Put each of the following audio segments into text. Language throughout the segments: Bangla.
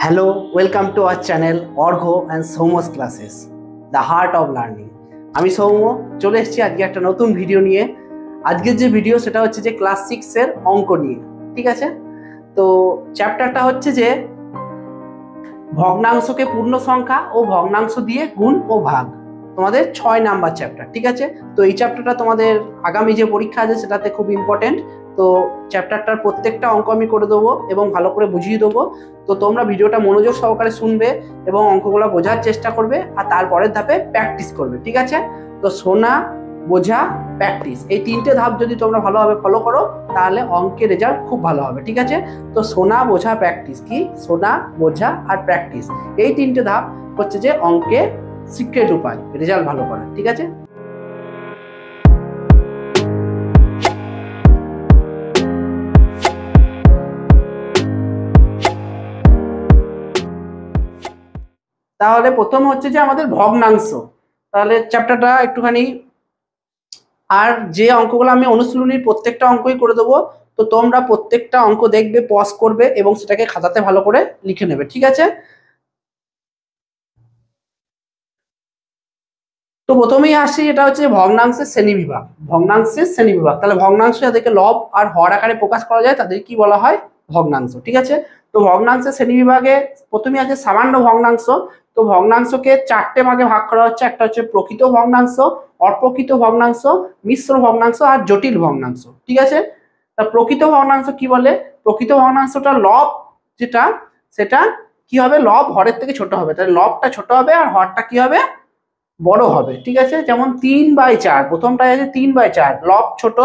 Hello, welcome to our channel Arghya and Soumya's classes, the heart of learning. আমি সৌম্য চলে এসেছি আজকে একটা নতুন ভিডিও নিয়ে। আজকের যে ভিডিও সেটা হচ্ছে যে ক্লাস 6-এর অঙ্ক নিয়ে। ঠিক আছে, তো চ্যাপ্টারটা হচ্ছে যে ভগ্নাংশকে পূর্ণ সংখ্যা ও ভগ্নাংশ দিয়ে গুণ ও ভাগ, তোমাদের 6 নাম্বার চ্যাপ্টার। ঠিক আছে, তো এই চ্যাপ্টারটা তোমাদের আগামী যে পরীক্ষা আছে সেটাতে খুব ইম্পর্টেন্ট। তো চ্যাপ্টারটার প্রত্যেকটা অঙ্ক আমি করে দেবো এবং ভালো করে বুঝিয়ে দেবো। তো তোমরা ভিডিওটা মনোযোগ সহকারে শুনবে এবং অঙ্কগুলো বোঝার চেষ্টা করবে, আর তারপরের ধাপে প্র্যাকটিস করবে। ঠিক আছে, তো শোনা, বোঝা, প্র্যাকটিস, এই 3টে ধাপ যদি তোমরা ভালোভাবে ফলো করো তাহলে অঙ্কের রেজাল্ট খুব ভালো হবে। ঠিক আছে, তো শোনা, বোঝা, প্র্যাকটিস, কি শোনা, বোঝা আর প্র্যাকটিস, এই 3টে ধাপ হচ্ছে যে অঙ্কের সিক্রেট উপায় রেজাল্ট ভালো করার। ঠিক আছে, তাহলে প্রথম হচ্ছে যে আমাদের ভগ্নাংশ। তাহলে চ্যাপ্টারটা একটুখানি, আর যে অঙ্কগুলো আমি অনুশীলনীর প্রত্যেকটা অঙ্কই করে দেবো। তো তোমরা প্রত্যেকটা অঙ্ক দেখবে, পজ করবে এবং সেটাকে খাতাতে ভালো করে লিখে নেবে। ঠিক আছে, তো প্রথমেই আসি, এটা হচ্ছে ভগ্নাংশের শ্রেণীবিভাগ। ভগ্নাংশের শ্রেণীবিভাগ, তাহলে ভগ্নাংশ যাদেরকে লব আর হর আকারে প্রকাশ করা যায় তাদের কি বলা হয়? ভগ্নাংশ। ঠিক আছে, তো ভগ্নাংশের শ্রেণীবিভাগে প্রথমেই আছে সামান্য ভগ্নাংশ। তো ভগ্নাংশকে 4টে ভাগে ভাগ করা হচ্ছে। একটা হচ্ছে প্রকৃত ভগ্নাংশ, অপ্রকৃত ভগ্নাংশ, মিশ্র ভগ্নাংশ আর জটিল ভগ্নাংশ। ঠিক আছে, তা প্রকৃত ভগ্নাংশ কি বলে? প্রকৃত ভগ্নাংশটা লব যেটা, সেটা কি হবে? লব হরের থেকে ছোট হবে, তাহলে লবটা ছোট হবে আর হরটা কি হবে? বড় হবে। ঠিক আছে, যেমন 3/4, প্রথমটায় আছে 3/4, লব ছোট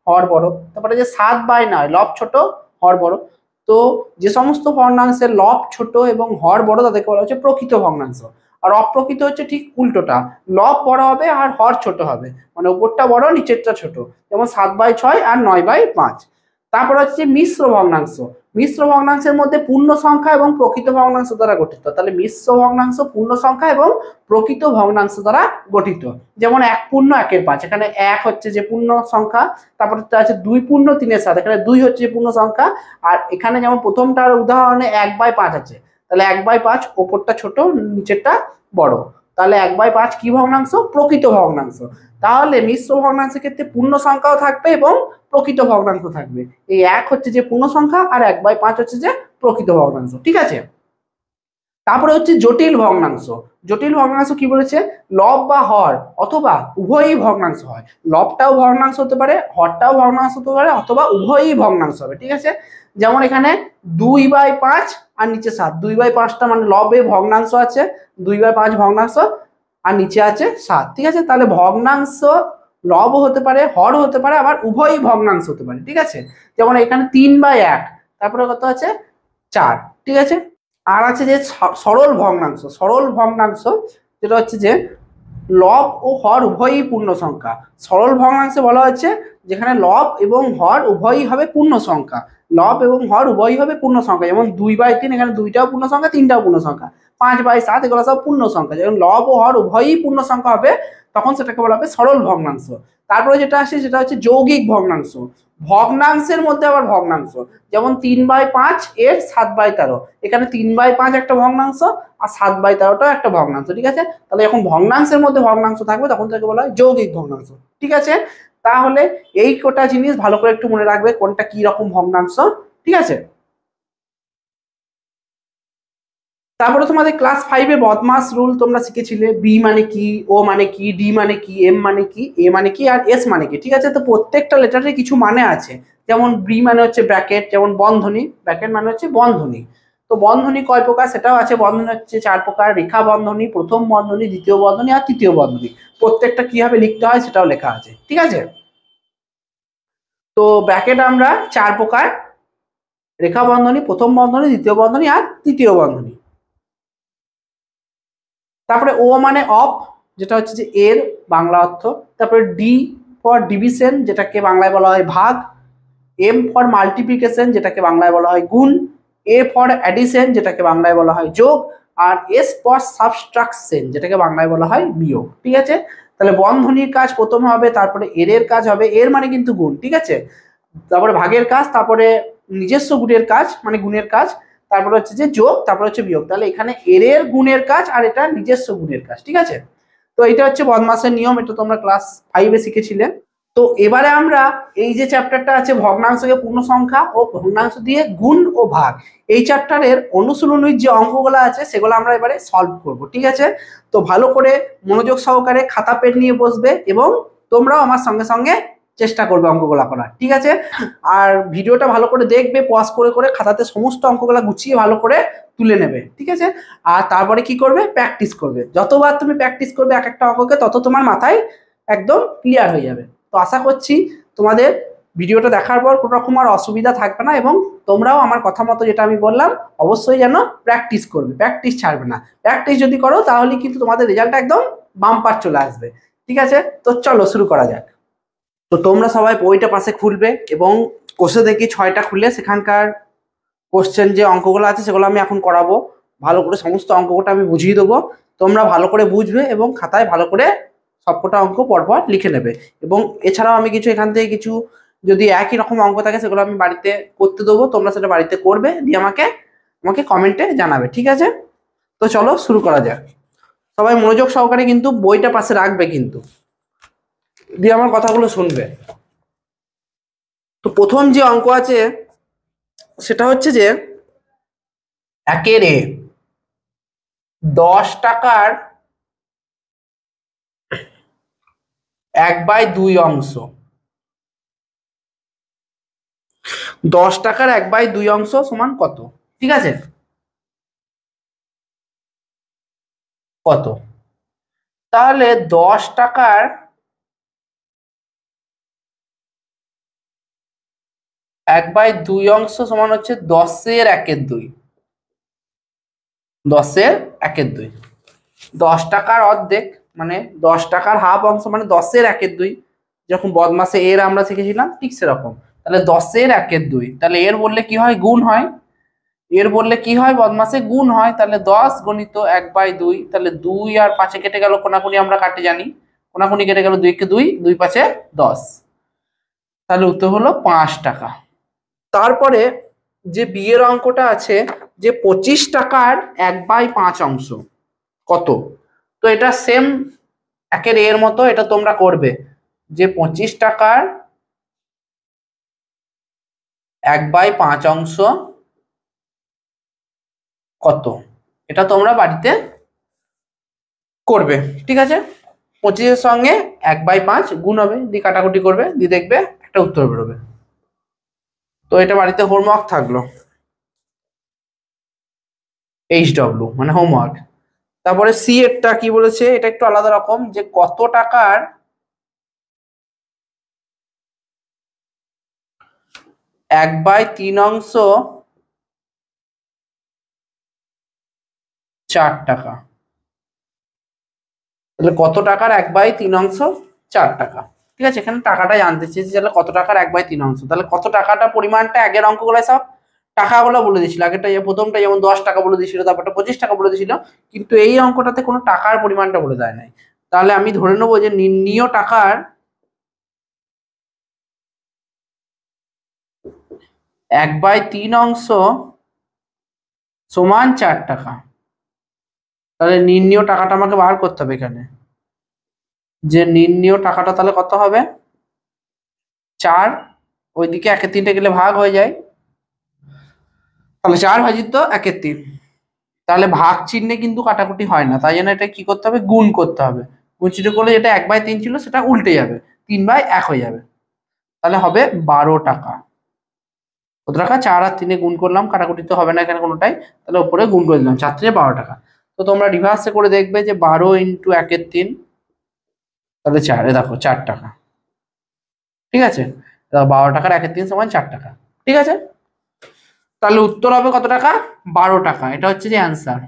হর বড়। তারপরে যে 7/9, লব ছোট হর বড়। তো যে সমস্ত ভগ্নাংশের লব ছোট এবং হর বড় তাদেরকে বলা হচ্ছে প্রকৃত ভগ্নাংশ। আর অপ্রকৃত হচ্ছে ঠিক উল্টোটা, লব বড় হবে আর হর ছোট হবে, মানে উপরটা বড় নিচেরটা ছোট, যেমন 7/6 আর 9/5। তারপর হচ্ছে মিশ্র ভগ্নাংশ। মিশ্র ভগ্নাংশের মধ্যে পূর্ণ সংখ্যা এবং প্রকৃত ভগ্নাংশ দ্বারা গঠিত। তাহলে মিশ্র ভগ্নাংশ পূর্ণ সংখ্যা এবং প্রকৃত ভগ্নাংশ দ্বারা গঠিত। যেমন 1/1/5, এখানে 1 হচ্ছে যে পূর্ণ সংখ্যা, তারপরে আছে 2/3/7, এখানে 2 হচ্ছে যে পূর্ণ সংখ্যা। আর এখানে যেমন প্রথমটার উদাহরণে 1/5 আছে, তাহলে 1/5 ওপরটা ছোট নিচেরটা বড়, তাহলে 1/5 কি ভগ্নাংশ? প্রকৃত ভগ্নাংশ। তাহলে মিশ্র ভগ্নাংশের ক্ষেত্রে পূর্ণ সংখ্যাও থাকবে এবং প্রকৃত ভগ্নাংশ থাকবে। এই 1 হচ্ছে যে পূর্ণ সংখ্যা আর 1/5 হচ্ছে যে প্রকৃত ভগ্নাংশ। ঠিক আছে, তারপরে হচ্ছে জটিল ভগ্নাংশ। জটিল ভগ্নাংশ কি বলেছে? লব বা হর অথবা উভয়ই ভগ্নাংশ হয়। লবটাও ভগ্নাংশ হতে পারে, হরটাও ভগ্নাংশ হতে পারে, অথবা উভয়ই ভগ্নাংশ হবে। ঠিক আছে, যেমন এখানে 2/5 আর নিচে 7, 2/5টা মানে লবে ভগ্নাংশ আছে, 2/5 ভগ্নাংশ আর নিচে আছে 7। ঠিক আছে, তাহলে ভগ্নাংশ লব হতে পারে, হর হতে পারে, আবার উভয়ই ভগ্নাংশ হতে পারে। ঠিক আছে, যেমন এখানে 3/1, তারপরে কত আছে? 4। ঠিক আছে, আর আছে যে সরল ভগ্নাংশ। সরল ভগ্নাংশ যেটা হচ্ছে যে লব ও হর উভয়ই পূর্ণ সংখ্যা। সরল ভগ্নাংশে বলা হচ্ছে যেখানে লব এবং হর উভয়ই হবে পূর্ণ সংখ্যা। লব এবং হর উভয়ই হবে পূর্ণ সংখ্যা, যেমন 2/3, এখানে 2টাও পূর্ণ সংখ্যা, 3টাও পূর্ণ সংখ্যা, 5/7 এগুলো সব পূর্ণ সংখ্যা। যখন লব ও হর উভয়ই পূর্ণ সংখ্যা হবে তখন সেটাকে বলা হবে সরল ভগ্নাংশ। তারপরে যেটা আসে সেটা হচ্ছে যৌগিক ভগ্নাংশ। ভগ্নাংশের মধ্যে আবার ভগ্নাংশ, যেমন 3/5 এর 7/13, এখানে 3/5 একটা ভগ্নাংশ আর 7/13টা একটা ভগ্নাংশ। ঠিক আছে, তাহলে যখন ভগ্নাংশের মধ্যে ভগ্নাংশ থাকবে তখন তাকে বলা হয় যৌগিক ভগ্নাংশ। ঠিক আছে, তাহলে এই কটা জিনিস ভালো করে একটু মনে রাখবে, কোনটা কি রকম ভগ্নাংশ। ঠিক আছে, তারপরে তোমাদের ক্লাস 5-এ বদমাস রুল তোমরা শিখেছিলে। বি মানে কি, ও মানে কি, ডি মানে কি, এম মানে কি, এ মানে কি আর এস মানে কি। ঠিক আছে, তো প্রত্যেকটা লেটারের কিছু মানে আছে। যেমন বি মানে হচ্ছে ব্র্যাকেট, যেমন বন্ধনী, ব্র্যাকেট মানে হচ্ছে বন্ধনী। তো বন্ধনী কয় প্রকার সেটাও আছে। বন্ধনী হচ্ছে 4 প্রকার: রেখা বন্ধনী, প্রথম বন্ধনী, দ্বিতীয় বন্ধনী আর তৃতীয় বন্ধনী। প্রত্যেকটা কিভাবে লিখতে হয় সেটাও লেখা আছে। ঠিক আছে, তো ব্র্যাকেট আমরা 4 প্রকার: রেখা বন্ধনী, প্রথম বন্ধনী, দ্বিতীয় বন্ধনী আর তৃতীয় বন্ধনী। তারপরে ও মানে অফ, যেটা হচ্ছে যে এর বাংলা অর্থ। তারপরে ডি ফর ডিভিশন, যেটাকে বাংলায় বলা হয় ভাগ। এম ফর মাল্টিপ্লিকেশন, যেটাকে বাংলায় বলা হয় গুণ। এ ফর অ্যাডিশন, যেটাকে বাংলায় বলা হয় যোগ। আর এস ফর সাবট্রাকশন, যেটাকে বাংলায় বলা হয় বিয়োগ। ঠিক আছে, তাহলে বন্ধনীর কাজ প্রথম হবে, তারপরে এর কাজ হবে, এর মানে কিন্তু গুণ। ঠিক আছে, তারপরে ভাগের কাজ, তারপরে নিজস্ব গুণের কাজ মানে গুণের কাজ, তারপরে হচ্ছে যে যোগ, তারপরে হচ্ছে বিয়োগ। তাহলে এখানে এর গুণের কাজ আর এটা নিজস্ব গুণের কাজ, ঠিক আছে। তো এটা হচ্ছে বদমাসের নিয়ম, এটা তোমরা ক্লাস 5-এ শিখেছিলে। তো এবারে আমরা এই যে চ্যাপ্টারটা আছে ভগ্নাংশকে পূর্ণ সংখ্যা ও ভগ্নাংশ দিয়ে গুণ ও ভাগ, এই চ্যাপ্টারের অনুশীলনীর যে অঙ্কগুলো আছে সেগুলো আমরা এবারে সলভ করব, ঠিক আছে। তো ভালো করে মনোযোগ সহকারে খাতা পেন নিয়ে বসবে এবং তোমরাও আমার সঙ্গে সঙ্গে চেষ্টা করবে অঙ্কগুলো করার, ঠিক আছে। আর ভিডিওটা ভালো করে দেখবে, পজ করে করে খাতাতে সমস্ত অঙ্কগুলো গুছিয়ে ভালো করে তুলে নেবে, ঠিক আছে। আর তারপরে কি করবে, প্র্যাকটিস করবে। যতবার তুমি প্র্যাকটিস করবে এক একটা অঙ্ককে, তত তোমার মাথায় একদম ক্লিয়ার হয়ে যাবে। তো আশা করছি তোমাদের ভিডিওটা দেখার পর কোনো রকম আর অসুবিধা থাকবে না, এবং তোমরাও আমার কথা মতো যেটা আমি বললাম অবশ্যই যেন প্র্যাকটিস করবে, প্র্যাকটিস ছাড়বে না। প্র্যাকটিস যদি করো তাহলে কিন্তু তোমাদের রেজাল্টটা একদম বাম্পার চলে আসবে, ঠিক আছে। তো চলো শুরু করা যাক। তো তোমরা সবাই বইটা পাশে খুলবে এবং কোষে দেখি 6টা খুলে সেখানকার কোশ্চেন যে অঙ্কগুলো আছে সেগুলো আমি এখন করাবো। ভালো করে সমস্ত অঙ্কটা আমি বুঝিয়ে দেবো, তোমরা ভালো করে বুঝবে এবং খাতায় ভালো করে সবকটা অঙ্ক পরপর লিখে নেবে। এবং এছাড়াও আমি কিছু এখান থেকে কিছু যদি একই রকম অঙ্ক থাকে সেগুলো আমি বাড়িতে করতে দেবো, তোমরা সেটা বাড়িতে করবে, দিয়ে আমাকে আমাকে কমেন্টে জানাবে, ঠিক আছে। তো চলো শুরু করা যাক। সবাই মনোযোগ সহকারে কিন্তু বইটা পাশে রাখবে কিন্তু, দিয়ে আমার কথাগুলো শুনবে। তো প্রথম যে অঙ্ক আছে সেটা হচ্ছে যে 1-এ 10 টাকার 1/2 অংশ, 10 টাকার 1/2 অংশ সমান কত, ঠিক আছে। কত, তাহলে 10 টাকার 1/2 অংশ সমান হচ্ছে 10^2, 10^2। 10 টাকার অর্ধেক মানে 10 টাকার হাফ অংশ মানে 10^2, যেরকম বদমাসে এর আমরা শিখেছিলাম ঠিক সেরকম। তাহলে 10^2, তাহলে এর বললে কি হয়, গুণ হয়। এর বললে কি হয়, বদমাসে গুণ হয়। তাহলে 10 গুণিত 1/2, তাহলে 2 আর 5 কেটে গেল, কোনাকুনি আমরা কাটে জানি, কোনাকুনি কেটে গেল, 2 কে 2, 2 5 10, তাহলে উত্তর হলো 5 টাকা। তারপরে যে বিয়ের অঙ্কটা আছে যে 25 টাকার 1/5 অংশ কত, তো এটা সেম একের এর মতো, এটা তোমরা করবে যে 25 টাকার 1/5 অংশ কত, এটা তোমরা বাড়িতে করবে, ঠিক আছে। 25-এর সঙ্গে 1/5 গুণ হবে, দিয়ে কাটাকুটি করবে, দিয়ে দেখবে একটা উত্তর বেরোবে। তো এটা বাড়িতে হোমওয়ার্ক থাকলো, HW মানে হোমওয়ার্ক। তারপরে সি এরটা কি বলেছে, এটা একটু আলাদা রকম, যে কত টাকার 1/3 অংশ 4 টাকা। তাহলে কত টাকার 1/3 অংশ 4 টাকা, ঠিক আছে। এখানে টাকাটা জানতে চেয়েছি, তাহলে কত টাকার 1/3 অংশ, তাহলে কত টাকাটা পরিমাণটা আগের অঙ্কগুলো সব টাকাগুলো বলে দিয়েছিল। আগেরটা প্রথমটা যেমন 10 টাকা বলে দিয়েছিল, তারপরটা 25 টাকা বলে দিয়েছিল, কিন্তু এই অঙ্কটাতে কোনো টাকার পরিমাণটা বলে দেয় নাই। তাহলে আমি ধরে নেবো যে নির্ণীয় টাকার 1/3 অংশ সমান 4 টাকা। তাহলে নির্ণীয় টাকাটা আমাকে বার করতে হবে এখানে, যে নির্ণীয় টাকাটা তাহলে কত হবে, 4, ওইদিকে 1/3 গেলে ভাগ হয়ে যায়, তাহলে 4/1/3। তাহলে ভাগ চিহ্নে কিন্তু কাটাকুটি হয় না, তাই জন্য এটা কি করতে হবে, গুণ করতে হবে। গুণ চিহ্ন করলে যেটা 1/3 ছিল সেটা উল্টে যাবে, 3/1 হয়ে যাবে, তাহলে হবে 12 টাকা। কত টাকা, 4 আর 3 গুণ করলাম, কাটাকুটি তো হবে না এখানে কোনোটাই, তাহলে উপরে গুণ করে দিলাম, 4 × 12 টাকা। তো তোমরা রিভার্সে করে দেখবে যে 12 × 1/3, তাহলে 4, দেখো 4 টাকা, ঠিক আছে। 12 টাকার 1/3 সমান 4 টাকা, ঠিক আছে। তাহলে উত্তর হবে কত টাকা, 12 টাকা, এটা হচ্ছে যে অ্যান্সার।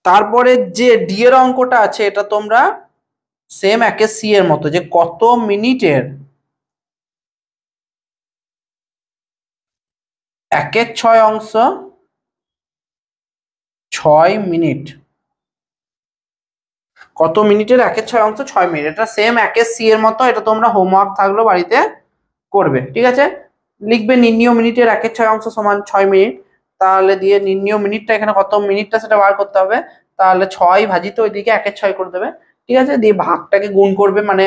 তারপরে যে ডি এর অঙ্কটা আছে, এটা তোমরা সেম 1-এর সি এর মতো, যে কত মিনিটের 1/6 অংশ 6 মিনিট, কত মিনিটের 1/6 অংশ 6 মিনিট, এটা সেম 1-এর সি এর মতো, এটা তোমরা হোমওয়ার্ক থাকলো বাড়িতে করবে, ঠিক আছে। লিখবে নির্ণীয় মিনিটের 1/6 অংশ সমান 6 মিনিট। তাহলে দিয়ে নির্ণীয় মিনিটটা এখানে কত মিনিটটা সেটা বার করতে হবে। তাহলে 6 ভাজিত ওইদিকে 1/6 করে দেবে, ঠিক আছে। দিয়ে ভাগটাকে গুণ করবে, মানে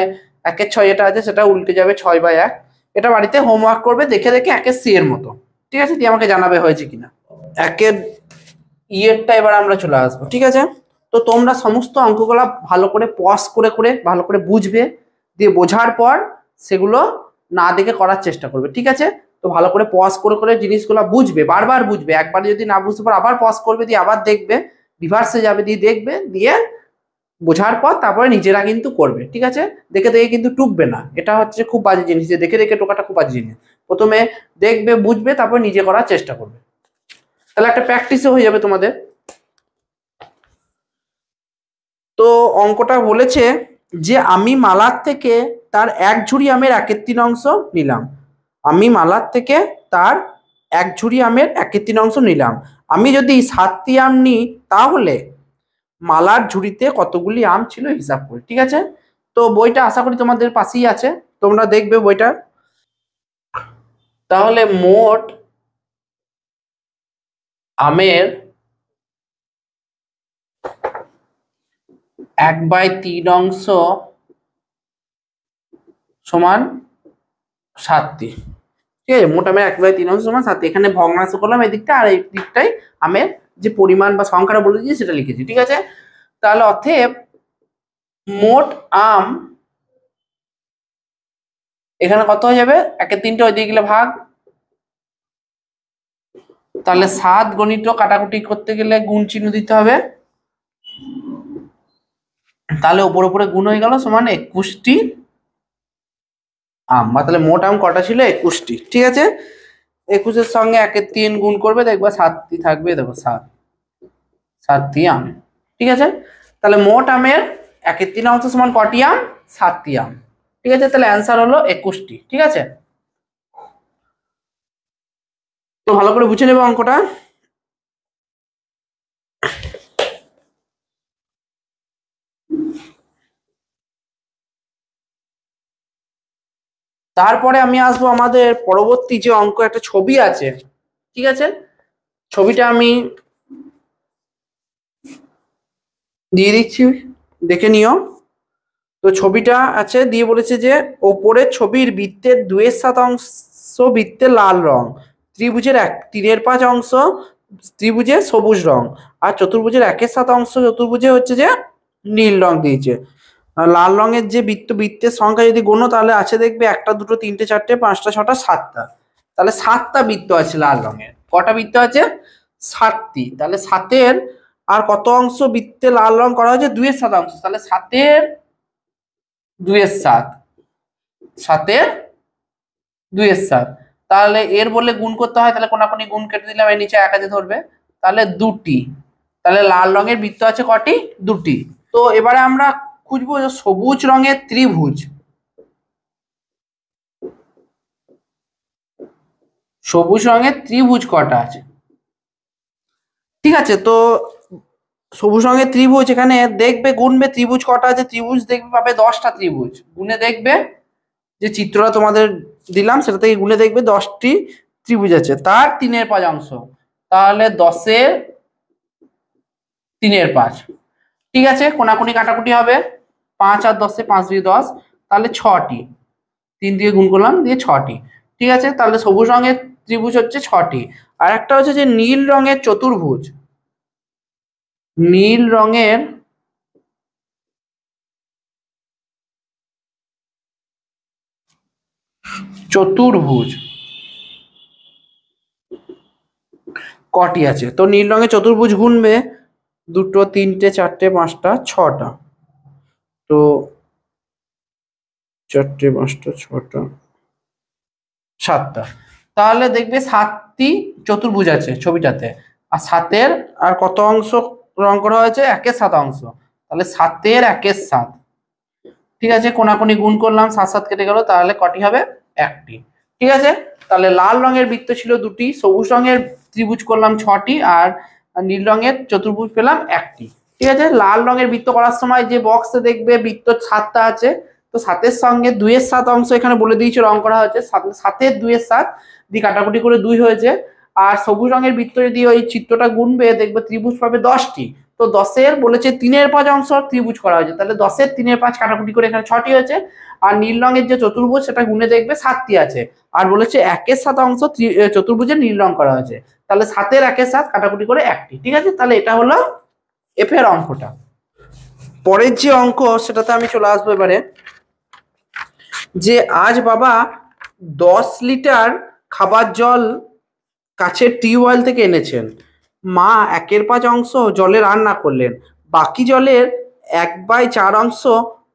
1/6 এটা আছে সেটা উল্টে যাবে 6/1। এটা বাড়িতে হোমওয়ার্ক করবে দেখে দেখে 1/c এর মতো, ঠিক আছে। দিয়ে আমাকে জানাবে হয়েছে কিনা। 1 ইয়েরটা এবার আমরা চলে আসবো, ঠিক আছে। তো তোমরা সমস্ত অঙ্কগুলা ভালো করে পজ করে করে ভালো করে বুঝবে, দিয়ে বোঝার পর সেগুলো না দেখে করার চেষ্টা করবে, ঠিক আছে। তো ভালো করে পজ করে করে জিনিসগুলো বুঝবে, বারবার বুঝবে। একবার যদি না বুঝতে পারো আবার পজ করবে, দিয়ে আবার দেখবে, রিভার্সে যাবে, দিয়ে দেখবে, দিয়ে বোঝার পর তারপরে নিজেরা কিন্তু করবে, ঠিক আছে। দেখে দেখে কিন্তু টুকবে না, এটা হচ্ছে খুব বাজে জিনিস, যে দেখে দেখে টোকাটা খুব বাজে জিনিস। প্রথমে দেখবে, বুঝবে, তারপর নিজে করার চেষ্টা করবে, তাহলে একটা প্র্যাকটিসও হয়ে যাবে তোমাদের। তো অঙ্কটা বলেছে যে আমি মালার থেকে তার 1 ঝুড়ি আমের 1/3 অংশ নিলাম। আমি মালার থেকে তার 1 ঝুড়ি আমের 1/3 অংশ নিলাম। আমি যদি 7টি আম নিই তাহলে মালার ঝুড়িতে কতগুলি আম ছিল হিসাব করে, ঠিক আছে। তো বইটা আশা করি তোমাদের পাশেই আছে, তোমরা দেখবে বইটা। তাহলে মোট আমের 1/3 অংশ সমান 7টি, ঠিক আছে। মোট আমের 1/3 অংশ সমান 7টি। এখানে ভগ্নাংশ করলাম এই দিকটা, আর এই দিকটাই আমের যে পরিমাণ বা সংখ্যাটা বলে দিয়েছি সেটা লিখেছি, ঠিক আছে। তাহলে অতএব মোট আম এখানে কত হয়ে যাবে, 1/3 ওই দিকে গেলে ভাগ, তাহলে 7 গণিত কাটাকুটি করতে গেলে গুণ চিহ্ন দিতে হবে, তাহলে উপরে উপরে গুণ হয়ে গেল সমান 21টি আম। বা তাহলে মোট আম কটা ছিল, 21টি, ঠিক আছে। 21-এর সঙ্গে 1/3 গুণ করবে, দেখবে 7টি থাকবে, দেখো 7টি আম, ঠিক আছে। তাহলে মোট আমের 1/3 অংশ সমান কটি আম, 7টি আম, ঠিক আছে। তাহলে অ্যান্সার হলো 21টি, ঠিক আছে। তো ভালো করে বুঝে নেবে অঙ্কটা। তারপরে আমি আসবো আমাদের পরবর্তী যে অঙ্ক, একটা ছবি আছে, ঠিক আছে। ছবিটা আমি দিয়ে দিচ্ছি, দেখে নিও। তো ছবিটা আছে, দিয়ে বলেছে যে ওপরের ছবির বৃত্তের 2/7 অংশ বৃত্তে লাল রং, ত্রিভুজের 3/5 অংশ ত্রিভুজে সবুজ রং, আর চতুর্ভুজের 1/7 অংশ চতুর্ভুজে হচ্ছে যে নীল রং দিয়েছে। আর লাল রঙের যে বৃত্তের সংখ্যা যদি গোনো তাহলে আছে দেখবে 1টা 2টো 3টে 4টে 5টা 6টা 7টা। তাহলে 7টা বৃত্ত আছে লাল রঙের। কটা বৃত্ত আছে, 7টি। তাহলে 7-এর আর কত অংশ বৃত্তে লাল রং করা হয়েছে, 2/7 অংশ। তাহলে 7-এর 2/7, 7-এর 2/7। তাহলে এর বললে গুণ করতে হয়, তাহলে কোনাকুনি গুণ কেটে দিলাম, এর নিচে 1 আছে ধরবে, তাহলে 2টি। তাহলে লাল রঙের বৃত্ত আছে কটি, 2টি। তো এবারে আমরা খুঁজবো যে সবুজ রঙের ত্রিভুজ, সবুজ রঙের ত্রিভুজ কটা আছে, ঠিক আছে। তো সবুজ রঙের ত্রিভুজ এখানে দেখবে, গুনবে ত্রিভুজ কটা আছে, ত্রিভুজ দেখবে পাবে 10টা ত্রিভুজ। গুনে দেখবে যে চিত্রটা তোমাদের দিলাম সেটা থেকে গুনে দেখবে 10টি ত্রিভুজ আছে, তার 3/5 অংশ। তাহলে 10-এর 3/5, ঠিক আছে। কোনাকুনি কাটাকুটি হবে, 5 আর 10-এ 5 2 10, তাহলে 6টি। 3 দিয়ে গুণ করলাম, দিয়ে 6টি, ঠিক আছে। তাহলে সবুজ রঙের ত্রিভুজ হচ্ছে 6টি। আর একটা হচ্ছে যে নীল রঙের চতুর্ভুজ, নীল রঙের চতুর্ভুজ কটি আছে। তো নীল রঙের চতুর্ভুজ গুনবে, 2টো 3টে 4টে 5টা 6টা। তো 4টে 5টা 6টা 7টা। তাহলে দেখবে 7টি চতুর্ভুজ আছে ছবিটাতে। আর 7-এর আর কত অংশ রং করা হয়েছে, 1/7 অংশ। তাহলে 7-এর 1/7, ঠিক আছে। কোনাকুনি গুণ করলাম, 7 7 কেটে গেল, তাহলে কটি হবে, 1টি, ঠিক আছে। তাহলে লাল রঙের বৃত্ত ছিল 2টি, সবুজ রঙের ত্রিভুজ করলাম 6টি, আর নীল রঙের চতুর্ভুজ পেলাম 1টি, ঠিক আছে। লাল রঙের বৃত্ত করার সময় যে বক্সে দেখবে বৃত্ত 7টা আছে, তো 7-এর সঙ্গে 2/7 অংশ এখানে বলে দিয়েছে রং করা হয়েছে, 7-এর 2/7 দিয়ে কাটাকুটি করে 2 হয়েছে। আর সবুজ রঙের বৃত্ত যদি ওই চিত্রটা গুনবে দেখবে ত্রিভুজ পাবে 10টি। তো 10-এর বলেছে 3/5 অংশ ত্রিভুজ করা হয়েছে, তাহলে 10-এর 3/5 কাটাকুটি করে এখানে 6টি হয়েছে। আর নীল রঙের যে চতুর্ভুজ সেটা গুনে দেখবে 7টি আছে। আর বলেছে 1/7 অংশ চতুর্ভুজের নীল রং করা হয়েছে, তাহলে 7-এর 1/7 কাটাকুটি করে 1টি। ঠিক আছে, তাহলে এটা হলো এফ এর অঙ্কটা। পরের যে অঙ্ক সেটাতে আমি চলে আসবো এবারে, যে আজ বাবা 10 লিটার খাবার জল কাছের টিউবওয়েল থেকে এনেছেন। মা 1/5 অংশ জলে রান্না করলেন, বাকি জলের 1/4 অংশ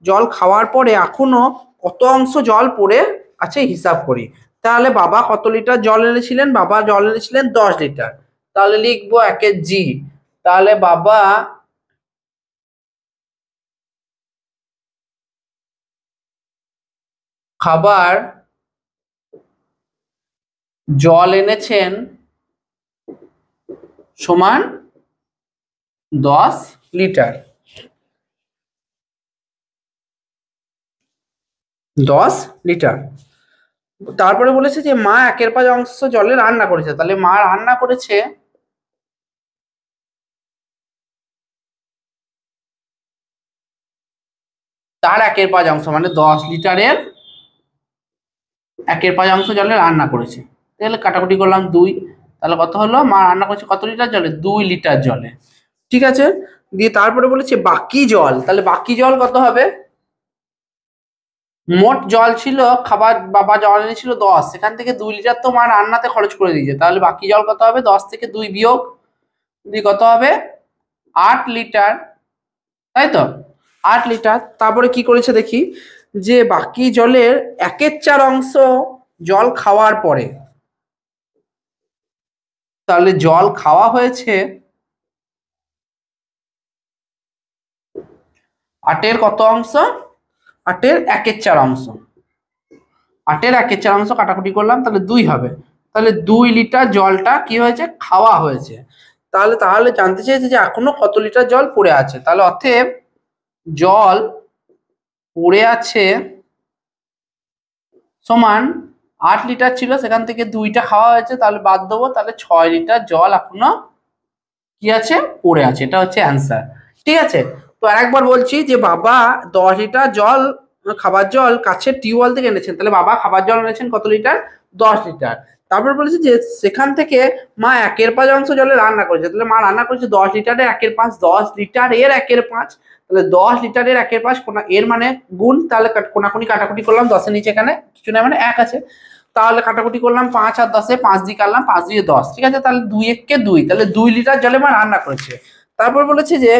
জল খাওয়ার পরে এখনো কত অংশ জল পড়ে আছে হিসাব করি। তাহলে বাবা কত লিটার জল এনেছিলেন? বাবা জল এনেছিলেন 10 লিটার। তাহলে লিখবো 1 জি। তাহলে বাবা খাবার জল এনেছেন সমান 10 লিটার। 10 লিটার। তারপরে বলেছে যে মা 1/5 অংশ জলে রান্না করেছে, তাহলে মা রান্না করেছে তার 1/5 অংশ, মানে 10 লিটারের 1/5 অংশ জলে রান্না করেছে। তাহলে কাটাকুটি করলাম 2, তাহলে কত হলো? মা রান্না করেছে কত লিটার জলে? 2 লিটার জলে। ঠিক আছে, দিয়ে তারপরে বলেছে বাকি জল, তাহলে বাকি জল কত হবে? মোট জল ছিল, খাবার বাবা জল এনেছিল 10, সেখান থেকে 2 লিটার তো মা রান্নাতে খরচ করে দিয়েছে, তাহলে বাকি জল কত হবে? 10 থেকে 2 বিয়োগ দিয়ে কত হবে? 8 লিটার, তাই তো? 8 লিটার। তারপরে কি করেছে দেখি, যে বাকি জলের 1/4 অংশ জল খাওয়ার পরে, তাহলে জল খাওয়া হয়েছে 8-এর কত অংশ? 8-এর 1/4 অংশ। 8-এর 1/4 অংশ কাটাকুটি করলাম, তাহলে 2 হবে। তাহলে 2 লিটার জলটা কি হয়েছে? খাওয়া হয়েছে। তাহলে তাহলে জানতে চেয়েছে যে এখনো কত লিটার জল পড়ে আছে, তাহলে অতএব জল পড়ে আছে সমান 8 লিটার ছিল, সেখান থেকে 2টা খাওয়া হয়েছে, তাহলে বাদ দেবো, তাহলে 6 লিটার জল এখনো কি আছে? পড়ে আছে। এটা হচ্ছে অ্যান্সার। ঠিক আছে, তো আরেকবার বলছি যে বাবা 10 লিটার জল খাবার জল কাছের টিউবওয়েল থেকে এনেছেন, তাহলে বাবা খাবার জল এনেছেন কত লিটার? 10 লিটার। তারপর বলেছে যে সেখান থেকে মা 1/5 অংশ জলে রান্না করেছে, তাহলে মা রান্না করেছে 10 লিটারের 1/5, 10 লিটারের 1/5, তাহলে 10 লিটারের 1/5 এর মানে গুণ, তাহলে কোনাকুনি কাটাকুটি করলাম, 10-এর নিচে এখানে কিছু না মানে 1 আছে, তাহলে কাটাকুটি করলাম 5 আর 10-এ 5 দিয়ে কাটলাম, 5 দিয়ে 10। ঠিক আছে, তাহলে 2 2, তাহলে 2 লিটার জলে মা রান্না করেছে। তারপর বলেছে যে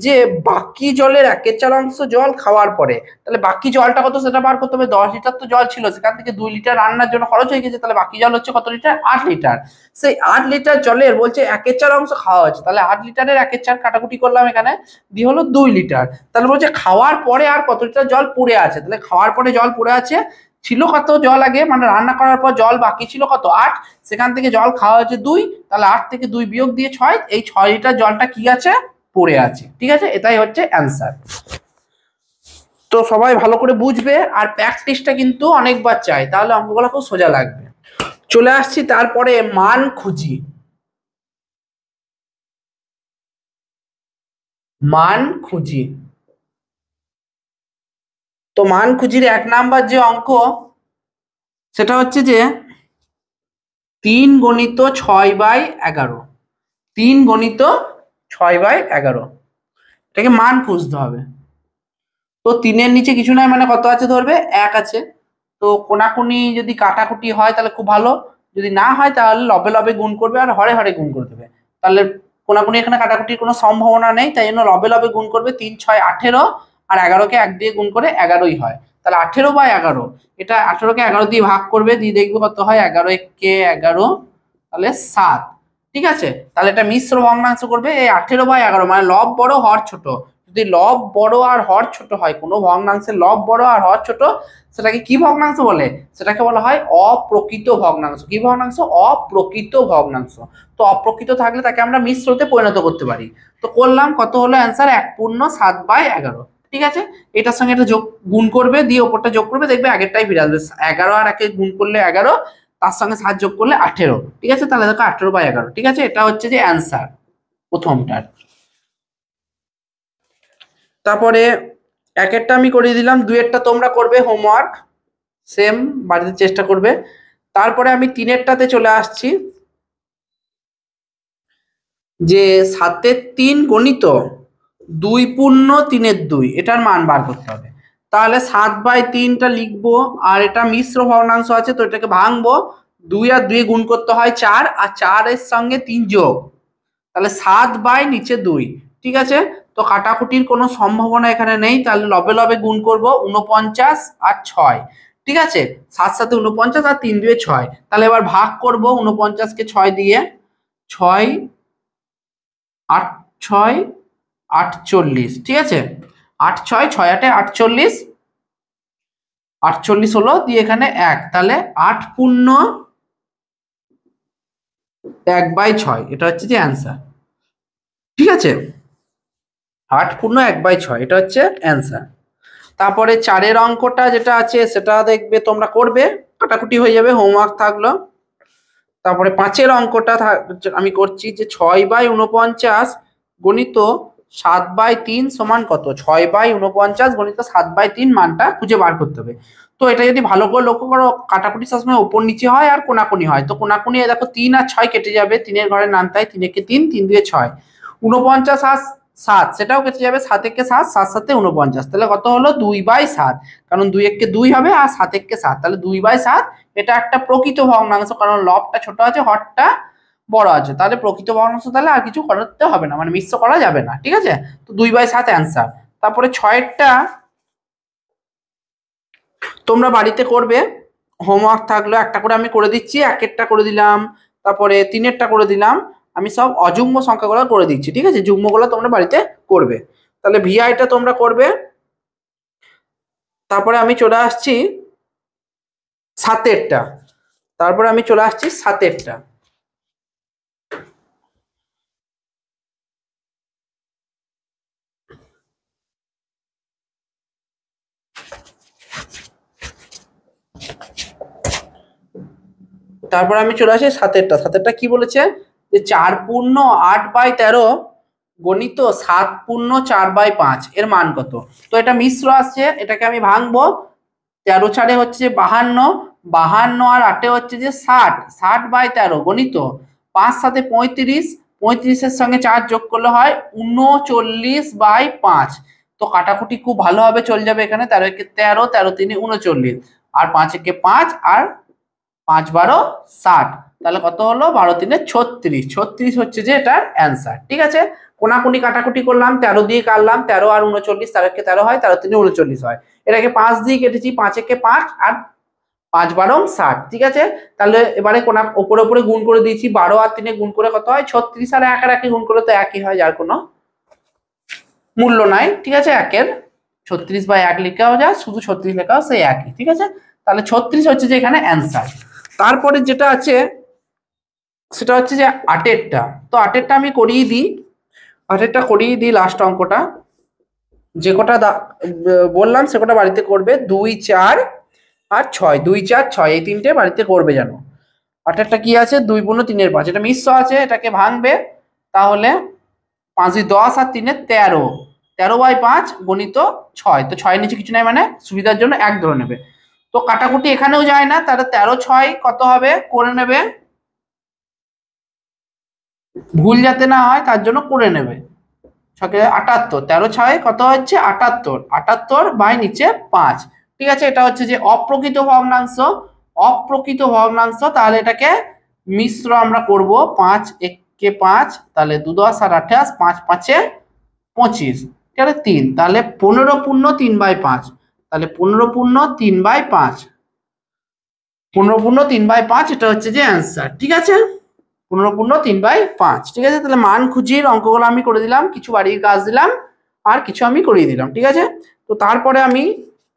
যে বাকি জলের 1/4 অংশ জল খাওয়ার পরে, তাহলে বাকি জলটা কত সেটা বার করতে হবে। 10 লিটার তো জল ছিল, সেখান থেকে 2 লিটার রান্নার জন্য খরচ হয়ে গেছে, তাহলে বাকি জল হচ্ছে কত লিটার? 8 লিটার। সেই 8 লিটার জলের বলছে 1/4 অংশ খাওয়া হয়েছে, তাহলে 8 লিটারের 1/4 কাটাকুটি করলাম এখানে, দিয়ে হলো 2 লিটার। তাহলে বলছে খাওয়ার পরে আর কত লিটার জল পড়ে আছে, তাহলে খাওয়ার পরে জল পড়ে আছে ছিল কত জল আগে, মানে রান্না করার পর জল বাকি ছিল কত? 8, সেখান থেকে জল খাওয়া হয়েছে 2, তাহলে 8 থেকে 2 বিয়োগ দিয়ে 6, এই 6 লিটার জলটা কি আছে? পড়ে আছে। ঠিক আছে, এটাই হচ্ছে অ্যান্সার। তো সবাই ভালো করে বুঝবে, আর প্র্যাকটিসটা কিন্তু অনেকবার চাই, তাহলে অঙ্কগুলো খুব সোজা লাগবে। চলে আসছি তারপরে মান খুঁজি। মান খুঁজি, তো মান খুঁজির 1 নাম্বার যে অঙ্ক সেটা হচ্ছে যে 3 গণিত 6/11। 3 গণিত 6/11, এটাকে মান খুঁজতে হবে। তো 3-এর নিচে কিছু নাই, মানে কত আছে ধরবে? 1 আছে। তো কোনাকুনি যদি কাটাকুটি হয় তাহলে খুব ভালো, যদি না হয় তাহলে লবে লবে গুণ করবে আর হরে হরে গুণ করে দেবে। তাহলে কোনাকুনি এখানে কাটাকুটির কোনো সম্ভাবনা নেই, তাই জন্য লবে লবে গুণ করবে। 3 6 18, আর 11কে 1 দিয়ে গুণ করে 11ই হয়। তাহলে 18/11, এটা 18কে 11 দিয়ে ভাগ করবে, দিয়ে দেখবে কত হয়? 11 কে 11, তাহলে 7। ঠিক আছে, তাহলে এটা মিশ্র ভগ্নাংশ করবে। এই 18/11 মানে লব বড় হর ছোট, যদি লব বড় আর হর ছোট হয়, কোনো ভগ্নাংশের লব বড় আর হর ছোট, সেটাকে কি ভগ্নাংশ বলে? সেটাকে বলা হয় অপ্রকৃত ভগ্নাংশ। কি ভগ্নাংশ? অপ্রকৃত ভগ্নাংশ। তো অপ্রকৃত থাকলে তাকে আমরা মিশ্রতে পরিণত করতে পারি। তো করলাম, কত হলো অ্যান্সার? 1/7/11। ঠিক আছে, এটার সঙ্গে এটা যোগ গুণ করবে, দিয়ে ওপরটা যোগ করবে, দেখবে আগেরটাই ফিরে আসবে। 11 আর 1 গুণ করলে 11, তার সঙ্গে 7 যোগ করলে 18, ঠিক আছে? তাহলে দেখো 18/11, ঠিক আছে? এটা হচ্ছে যে অ্যান্সার প্রথমটার। তারপরে একেরটা আমি করিয়ে দিলাম, দুয়েরটা তোমরা করবে হোমওয়ার্ক, সেম বাড়িতে চেষ্টা করবে। তারপরে আমি তিনেরটাতে চলে আসছি, যে 7-এর 3 গণিত 2 পূর্ণ 3-এর 2, এটার মান বার করতে হবে। তাহলে 7/3টা লিখবো, আর এটা মিশ্র ভগ্নাংশ আছে তো এটাকে ভাঙবো, 2 আর 2 গুণ করতে হয় 4, আর 4-এর সঙ্গে 3 যোগ, তাহলে 7/2, ঠিক আছে? তো কাটাকুটির কোনো সম্ভাবনা এখানে নেই, তাহলে লবে লবে গুণ করব, 49 আর 6, ঠিক আছে? 7 7 49 আর 3 2 6, তাহলে এবার ভাগ করব 49কে 6 দিয়ে, 6 8 6 48, ঠিক আছে? 8 6 6 8 48, 48 হলো, দিয়ে এখানে 1, তাহলে 8 পূর্ণ 1/6, এটা হচ্ছে যে অ্যান্সার, ঠিক আছে? 8 পূর্ণ 1/6, এটা হচ্ছে অ্যান্সার। তারপরে 4-এর অঙ্কটা যেটা আছে সেটা দেখবে তোমরা করবে, কাটাকুটি হয়ে যাবে, হোমওয়ার্ক থাকলো। তারপরে 5-এর অঙ্কটা আমি করছি, যে 6/49 গণিত 7/3 সমান কত? 6/49 গণিত 7/3 মানটা খুঁজে বার করতে হবে। তো এটা যদি ভালো করে লক্ষ্য করো, কাটাকুটি সবসময় উপর নিচে হয় আর কোনাকুনি হয়। তো কোনাকুনি দেখো 3 আর 6 কেটে যাবে, 3-এর ঘরে নাম তাই 3 একে 3, 3 2 6, 49 আর 7 সেটাও কেটে যাবে, 7 একে 7, 7 7 49, তাহলে কত হলো? 2/7, কারণ 2 একে 2 হবে আর 7 একে 7, তাহলে 2/7। এটা একটা প্রকৃত ভগ্নাংশ, কারণ লবটা ছোট আছে, হরটা বড় আছে, তাহলে প্রকৃত ভগ্নাংশ, তাহলে আর কিছু করতে হবে না, মানে মিশ্র করা যাবে না, ঠিক আছে? তো 2/7 অ্যান্সার। তারপরে 6-এরটা তোমরা বাড়িতে করবে, হোমওয়ার্ক থাকলো, একটা করে আমি করে দিচ্ছি, 1-এরটা করে দিলাম, তারপরে 3-এরটা করে দিলাম, আমি সব অযুগ্ম সংখ্যাগুলো করে দিচ্ছি, ঠিক আছে? যুগ্মগুলো তোমরা বাড়িতে করবে। তাহলে ভিআইটা তোমরা করবে। তারপরে আমি চলে আসছি 7-এরটা, তারপরে আমি চলে আসছি 7-এরটা। তারপর আমি চলে আসি 7-এরটা। 7-এরটা কি বলেছে? যে 4 পূর্ণ 8/13 গণিত 7 পূর্ণ 4/5 এর মান কত? তো এটা মিশ্র আসছে, এটাকে আমি ভাঙবো, 13 4 হচ্ছে 52, 52 আর 8 হচ্ছে যে 60, 60/13 গণিত 5 7 35, 35-এর সঙ্গে 4 যোগ করলে হয় 39/5। তো কাটাকুটি খুব ভালোভাবে চলে যাবে এখানে, 13 একে 13, 13 3 39, আর 5 একে 5, আর 5 12 60, তাহলে কত হলো? 12 3 36, 36 হচ্ছে যে এটার অ্যান্সার, ঠিক আছে? কোনাকুনি কাটাকুটি করলাম, 13 দিয়ে কাটলাম, 13 আর 39, 13 কে 13 হয়, 13 3 39 হয়, এটাকে 5 দিয়ে কেটেছি, 5 একে 5, আর 5 12 60, ঠিক আছে? তাহলে এবারে কোনা ওপরে ওপরে গুণ করে দিয়েছি, 12 আর 3 গুণ করে কত হয়? 36, আর 1 আর 1 গুণ করে তো একই হয়, যার কোনো মূল্য নাই, ঠিক আছে? 1-এর 36/1 লেখাও যায়, শুধু 36 লেখাও সেই একই, ঠিক আছে? তাহলে 36 হচ্ছে যে এখানে অ্যান্সার। তারপরে যেটা আছে সেটা হচ্ছে যে 8-এরটা। তো 8-এরটা আমি করিয়ে দিই, 8-এরটা করিয়ে দিই, লাস্ট অঙ্কটা, যে কটা বললাম সে কটা বাড়িতে করবে, 2 4 আর 6, 2 4 6 এই তিনটে বাড়িতে করবে যেন। 8-এরটা কি আছে? 2 পূর্ণ 3-এর 5, এটা মিশ্র আছে, এটাকে ভাঙবে, তাহলে 5 10 আর 3 13, 13/5 গণিত 6, তো 6 নিচে কিছু নাই, মানে সুবিধার জন্য 1 ধরে নেবে। তো কাটাকুটি এখানেও যায় না, তাহলে 13 6 কত হবে করে নেবে, ভুল যাতে না হয় তার জন্য করে নেবে। 78, 13 6 কত হচ্ছে? 78, 78/5, ঠিক আছে? এটা হচ্ছে যে অপ্রকৃত ভগ্নাংশ, অপ্রকৃত ভগ্নাংশ, তাহলে এটাকে মিশ্র আমরা করব, 5 একে 5, তাহলে 2 10 আর 28, 5 5 25, ঠিক আছে? 3, তাহলে 15 পূর্ণ 3/5, তাহলে 15 পূর্ণ 3/5, 15 পূর্ণ 3/5, এটা হচ্ছে যে অ্যান্সার, ঠিক আছে? 15 পূর্ণ 3/5, ঠিক আছে? তাহলে মান খুঁজির অঙ্কগুলো আমি করে দিলাম, কিছু বাড়ির কাজ দিলাম, আর কিছু আমি করিয়ে দিলাম, ঠিক আছে? তো তারপরে আমি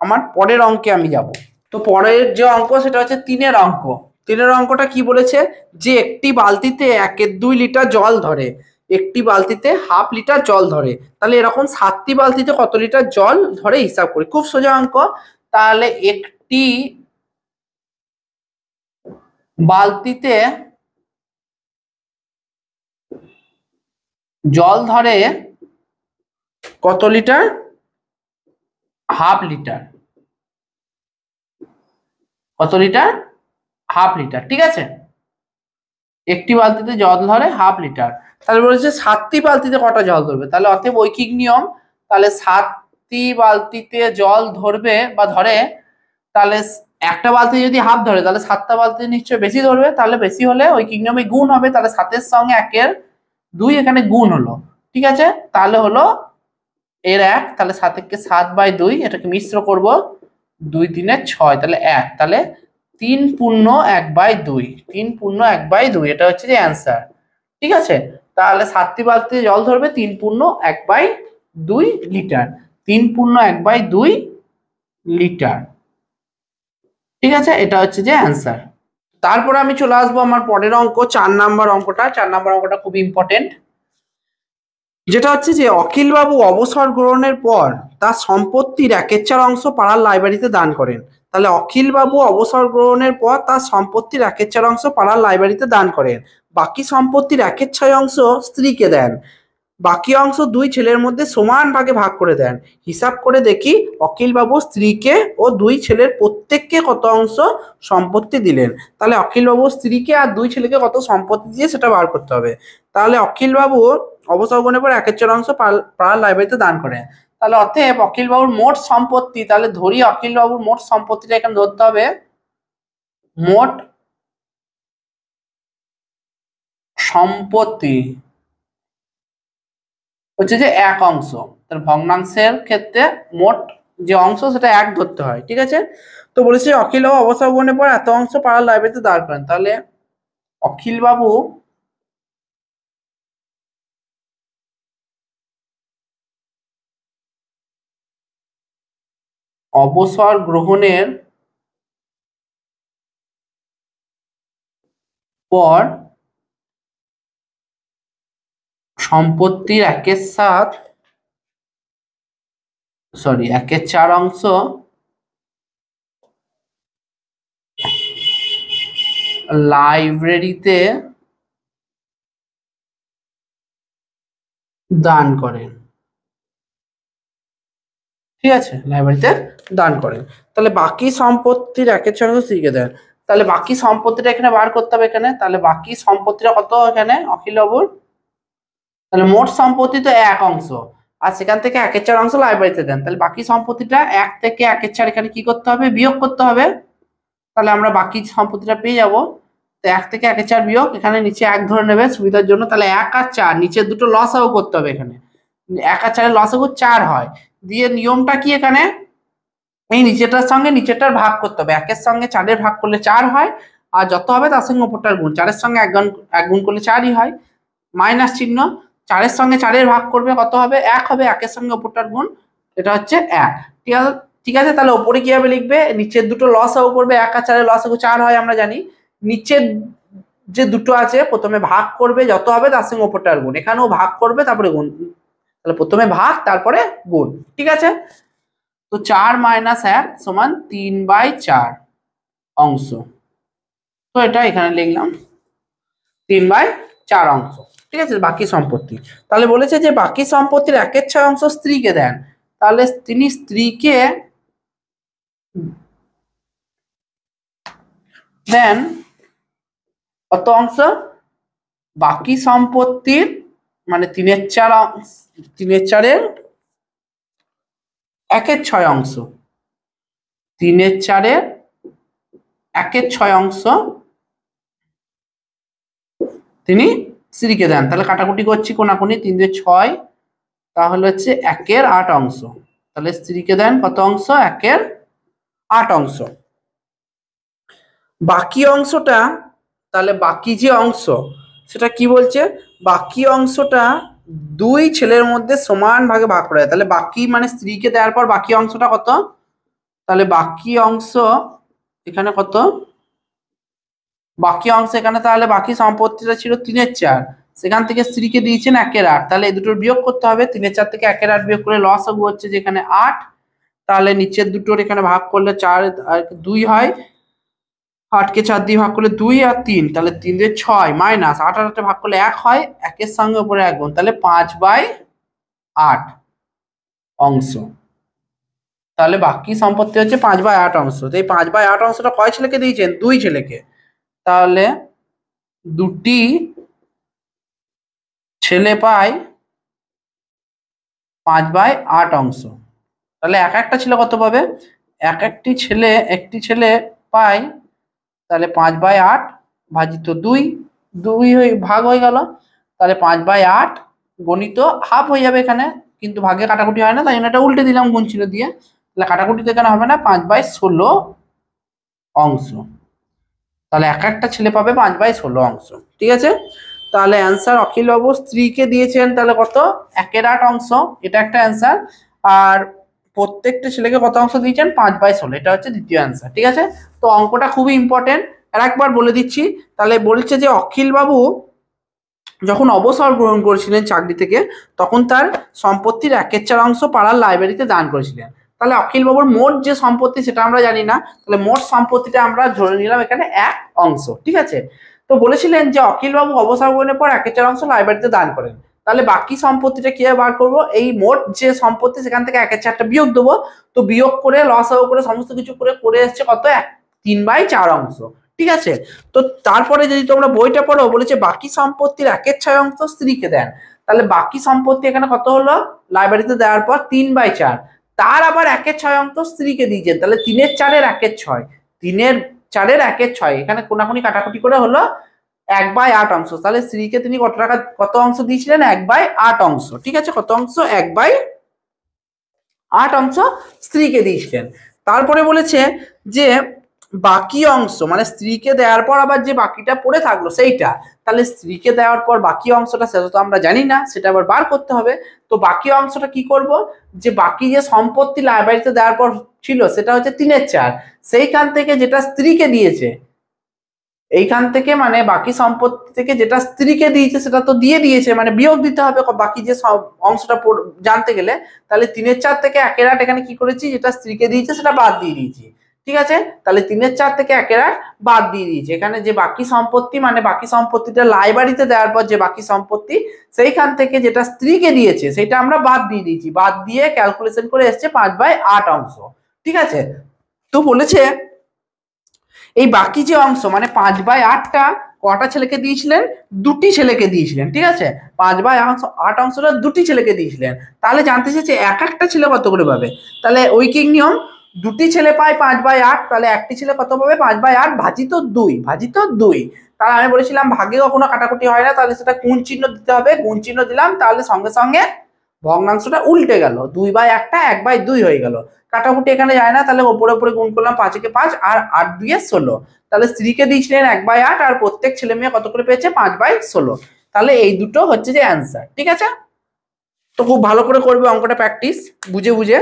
আমার পরের অঙ্কে আমি যাব। তো পরের যে অঙ্ক সেটা হচ্ছে 3-এর অঙ্ক। 3-এর অঙ্কটা কি বলেছে? যে একটি বালতিতে 1/2 লিটার জল ধরে, একটি বালতিতে হাফ লিটার জল ধরে, তাহলে এরকম 7টি বালতিতে কত লিটার জল ধরে হিসাব করি। খুব সোজা অঙ্ক। তাহলে একটি বালতিতে জল ধরে কত লিটার? Half litre. কত লিটার? Half litre. ঠিক আছে, একটি বালতিতে জল ধরে হাফ লিটার। তাহলে বলেছে 7টি বালতিতে কটা জল ধরবে, তাহলে অতএব ঐকিক নিয়ম, তাহলে 7টি বালতিতে জল ধরবে বা ধরে, তাহলে একটা বালতি যদি হাফ ধরে তাহলে 7টা বালতি নিশ্চয়ই বেশি ধরবে, তাহলে বেশি হলে ঐকিক নিয়মে গুণ হবে, তাহলে 7-এর সঙ্গে 1-এর 2 এখানে গুণ হলো। ঠিক আছে, তাহলে হলো এর 1, তাহলে 7-কে 7/2, এটাকে মিশ্র করব 2-3 6, তাহলে 1, তাহলে 3 পূর্ণ 1/2, 3 পূর্ণ 1/2, এটা হচ্ছে যে অ্যান্সার। ঠিক আছে, তাহলে 7টি বালতিতে জল ধরবে 3 পূর্ণ 1/2 লিটার, 3 পূর্ণ 1/2 লিটার। ঠিক আছে, এটা হচ্ছে যে অ্যান্সার। তারপরে আমি চলে আসবো আমার পরের অঙ্ক, 4 নাম্বার অঙ্কটা। 4 নাম্বার অঙ্কটা খুব ইম্পর্টেন্ট, যেটা হচ্ছে যে অখিলবাবু অবসর গ্রহণের পর তার সম্পত্তির 1/4 অংশ পাড়ার লাইব্রেরিতে দান করেন। তাহলে অখিলবাবু অবসর গ্রহণের পর তার সম্পত্তির 1/4 অংশ পাড়ার লাইব্রেরিতে দান করেন, বাকি সম্পত্তির 1/6 অংশ স্ত্রীকে দেন, বাকি অংশ 2 ছেলের মধ্যে সমান ভাগে ভাগ করে দেন। হিসাব করে দেখি অখিলবাবু স্ত্রীকে ও 2 ছেলের প্রত্যেককে কত অংশ সম্পত্তি দিলেন। তাহলে অখিলবাবু স্ত্রীকে আর 2 ছেলেকে কত সম্পত্তি দিয়ে সেটা বার করতে হবে। তাহলে অখিলবাবু অবসর গ্রহণের পর 1/4 অংশ পাড়ার লাইব্রেরিতে দান করেন। তাহলে অতএব অখিলবাবুর মোট সম্পত্তি, তাহলে ধরি অখিলবাবুর মোট সম্পত্তিটা এখানে ধরতে হবে, মোট সম্পত্তি হচ্ছে যে 1 অংশ। তাহলে ভগ্নাংশের ক্ষেত্রে মোট যে অংশ সেটা 1 ধরতে হয়। ঠিক আছে, তো বলেছে অখিলবাবু অবসর গ্রহণের পর এত অংশ পাড়ার লাইব্রেরিতে দাঁড় করেন। তাহলে অখিলবাবু অবসর গ্রহণের পর সম্পত্তির 1/4 অংশ লাইব্রেরিতে দান করেন। ঠিক আছে, লাইব্রেরিতে দান করেন। তাহলে বাকি সম্পত্তির 1/4 অংশ স্ত্রীকে দেন। তাহলে বাকি সম্পত্তিটা এখানে বার করতে হবে এখানে। তাহলে বাকি সম্পত্তিটা কত এখানে অখিলবাবুর? তাহলে মোট সম্পত্তি তো 1 অংশ, আর সেখান থেকে 1/4 অংশ লাইব্রেরিতে দেন। তাহলে বাকি সম্পত্তিটা 1 থেকে 1/4 এখানে কি করতে হবে? বিয়োগ করতে হবে। তাহলে আমরা বাকি সম্পত্তিটা পেয়ে যাব। তো 1 থেকে 1/4 বিয়োগ, এখানে নিচে 1 ধরে নেবে সুবিধার জন্য। তাহলে 1 আর 4, নিচের দুটো লসাগু করতে হবে এখানে। 1 আর 4 লসাগু 4 হয়। দিয়ে নিয়মটা কি এখানে? এই নিচেরটার সঙ্গে নিচেরটার ভাগ করতে হবে। 1 এর সঙ্গে 4 ভাগ করলে 4 হয়, আর যত হবে তার সঙ্গে উপরটার গুণ। 4 এর সঙ্গে 1 গুণ করলে 4ই হয়, মাইনাস চিহ্ন। 4 এর সঙ্গে 4 ভাগ করবে, কত হবে? 1 হবে। 1 এর সঙ্গে উপরটার গুণ, এটা হচ্ছে 1। ঠিক আছে, ঠিক আছে, তাহলে উপরে কিভাবে লিখবে? নিচের দুটো লসাগু করবে, 1 আর 4 লসাগু 4 হয় আমরা জানি। নিচের যে দুটো আছে প্রথমে ভাগ করবে, যত হবে তার সঙ্গে উপরটার গুণ। এখানেও ভাগ করবে তারপরে গুণ। তাহলে প্রথমে ভাগ তারপরে গুণ। ঠিক আছে, তো 4 - 1 সমান 3/4 অংশ। তো এটা এখানে লিখলাম 3/4 অংশ। ঠিক আছে, বাকি সম্পত্তি। তাহলে বলেছে যে বাকি সম্পত্তির 1/6 অংশ স্ত্রীকে দেন। তাহলে তিনি স্ত্রীকে দেন কত অংশ? বাকি সম্পত্তির মানে 3/4 অংশ, 3/4 1/6 অংশ, 3/4 1/6 অংশ তিনি স্ত্রীকে দেন। তাহলে কাটাকুটি করছি, কোনাকুনি, 3 দিয়ে 6, তাহলে হচ্ছে 1/8 অংশ। তাহলে স্ত্রীকে দেন কত অংশ? 1/8 অংশ। বাকি অংশটা, তাহলে বাকি যে অংশ সেটা কি বলছে? বাকি অংশটা 2 ছেলের মধ্যে সমান ভাগে ভাগ করে দেয়। তাহলে বাকি মানে স্ত্রীকে দেওয়ার পর বাকি অংশটা কত? তাহলে বাকি অংশ এখানে কত? বাকি অংশ এখানে, তাহলে বাকি সম্পত্তিটা ছিল 3/4, সেখান থেকে স্ত্রীকে দিয়েছেন 1/8। তাহলে এই দুটোর বিয়োগ করতে হবে। 3/4 থেকে 1/8 বিয়োগ করে লসাগু হচ্ছে যেখানে 8। তাহলে নিচের দুটোর এখানে ভাগ করলে 4 আর 2 হয়, 8কে 4 দিয়ে ভাগ করলে 2 আর 3, তাহলে 3 দিয়ে 6 মাইনাস 8 আর 8 ভাগ করলে 1 হয়, 1-এর সঙ্গে উপরে 1 গুণ, তাহলে 5/8 অংশ। তাহলে বাকি সম্পত্তি হচ্ছে 5/8 অংশ। তো এই 5/8 অংশটা কয় ছেলেকে দিয়েছেন? 2 ছেলেকে। তাহলে দুটি ছেলে পায় 5/8 অংশ। তাহলে এক একটা ছেলে কত পাবে? একটি ছেলে পায়, তাহলে 5/8 ভাজিত 2, 2 ভাগ হয়ে গেল, তাহলে 5/8 গণিত হাফ হয়ে যাবে এখানে, কিন্তু ভাগে কাটাকুটি হয় না, তাই জন্য এটা উল্টে দিলাম গুণ চিহ্ন দিয়ে। তাহলে কাটাকুটি তো এখানে হবে না, 5/16 অংশ। তাহলে এক একটা ছেলে পাবে 5/16 অংশ। ঠিক আছে, তাহলে অ্যান্সার অখিলবাবু স্ত্রীকে দিয়েছেন তাহলে কত? 1/8 অংশ, এটা একটা অ্যান্সার। আর প্রত্যেকটা ছেলেকে কত অংশ দিয়েছেন? 5/16, এটা হচ্ছে দ্বিতীয় অ্যান্সার। ঠিক আছে, তো অঙ্কটা খুবই ইম্পর্টেন্ট, আর একবার বলে দিচ্ছি। তাহলে বলছে যে অখিলবাবু যখন অবসর গ্রহণ করেছিলেন চাকরি থেকে, তখন তার সম্পত্তির 1/4 অংশ পাড়ার লাইব্রেরিতে দান করেছিলেন। তাহলে অখিলবাবুর মোট যে সম্পত্তি সেটা আমরা জানি না, তাহলে মোট সম্পত্তিটা আমরা ধরে নিলাম এখানে 1 অংশ। ঠিক আছে, তো বলেছিলেন যে অখিলবাবু অবসর গ্রহণের পর 1/4 অংশ লাইব্রেরিতে দান করেন। তাহলে বাকি সম্পত্তিটা কিভাবে বার করবো? এই মোট যে সম্পত্তি সেখান থেকে 1/4টা বিয়োগ দেবো। তো বিয়োগ করে লসাগু করে সমস্ত কিছু করে করে এসছে কত? 3/4 অংশ। ঠিক আছে, তো তারপরে যদি তোমরা বইটা পড়ো, বলেছে বাকি সম্পত্তির 1/6 অংশ স্ত্রীকে দেন। তাহলে বাকি সম্পত্তি এখানে কত হলো? লাইব্রেরিতে দেওয়ার পর 3/4, তার আবার 1/6 অংশ স্ত্রীকে দিয়েছেন, তাহলে 3/4 1/6, 3/4 1/6, এখানে কোনাকুনি কাটাকুটি করে হলো 1/8 অংশ। তাহলে স্ত্রীকে তিনি কত টাকা, কত অংশ দিয়েছিলেন? 1/8 অংশ। ঠিক আছে, কত অংশ? 1/8 অংশ স্ত্রীকে দিয়েছিলেন। তারপরে বলেছে যে বাকি অংশ, মানে স্ত্রীকে দেওয়ার পর আবার যে বাকিটা পড়ে থাকলো সেইটা, তাহলে স্ত্রীকে দেওয়ার পর বাকি অংশটা সেটা তো আমরা জানি না, সেটা আবার বার করতে হবে। তো বাকি অংশটা কি করব? যে বাকি যে সম্পত্তি লাইব্রেরিতে দেওয়ার পর ছিল সেটা হচ্ছে 3/4, সেইখান থেকে যেটা স্ত্রীকে দিয়েছে, এইখান থেকে মানে বাকি সম্পত্তি থেকে যেটা স্ত্রীকে দিয়েছে সেটা তো দিয়ে দিয়েছে, মানে বিয়োগ দিতে হবে বাকি যে অংশটা জানতে গেলে। তাহলে 3/4 থেকে 1/8 এখানে কি করেছি? যেটা স্ত্রীকে দিয়েছে সেটা বাদ দিয়ে দিয়েছি। ঠিক আছে, তাহলে 3/4 থেকে 1/8 বাদ দিয়ে দিয়েছি। এখানে যে বাকি সম্পত্তি, মানে বাকি সম্পত্তিটা লাইব্রেরিতে দেওয়ার পর যে বাকি সম্পত্তি, সেইখান থেকে যেটা স্ত্রীকে দিয়েছে সেটা আমরা বাদ দিয়ে দিয়েছি, বাদ দিয়ে ক্যালকুলেশন করে এসছে 5/8 অংশ। ঠিক আছে, তো বলেছে এই বাকি যে অংশ মানে 5/8টা কটা ছেলেকে দিয়েছিলেন? দুটি ছেলেকে দিয়েছিলেন। ঠিক আছে, 5/8 অংশটা দুটি ছেলেকে দিয়েছিলেন। তাহলে জানতে চাইছে এক একটা ছেলে কত করে পাবে। তাহলে ঐকিক নিয়ম, দুটি ছেলে পায় 5/8, তাহলে একটি ছেলে কত পাবে? 5/8 ভাজিত 2, ভাজিত 2। তাহলে আমি বলেছিলাম ভাগে কখনো কাটাকুটি হয় না, তাহলে সেটা গুণ চিহ্ন দিতে হবে, গুণ চিহ্ন দিলাম, তাহলে সঙ্গে সঙ্গে ভগ্নাংশটা উল্টে গেল, 2/1টা 1/2 হয়ে গেল। কাটাকুটি এখানে যায় না, তাহলে ওপরে ওপরে গুণ করলাম, 5 × 5 আর 8×2 = 16। তাহলে স্ত্রীকে দিয়েছিলেন 1/8 আর প্রত্যেক ছেলে মেয়ে কত করে পেয়েছে? 5/16। তাহলে এই দুটো হচ্ছে যে অ্যান্সার। ঠিক আছে, তো খুব ভালো করে করবে অঙ্কটা, প্র্যাকটিস বুঝে বুঝে।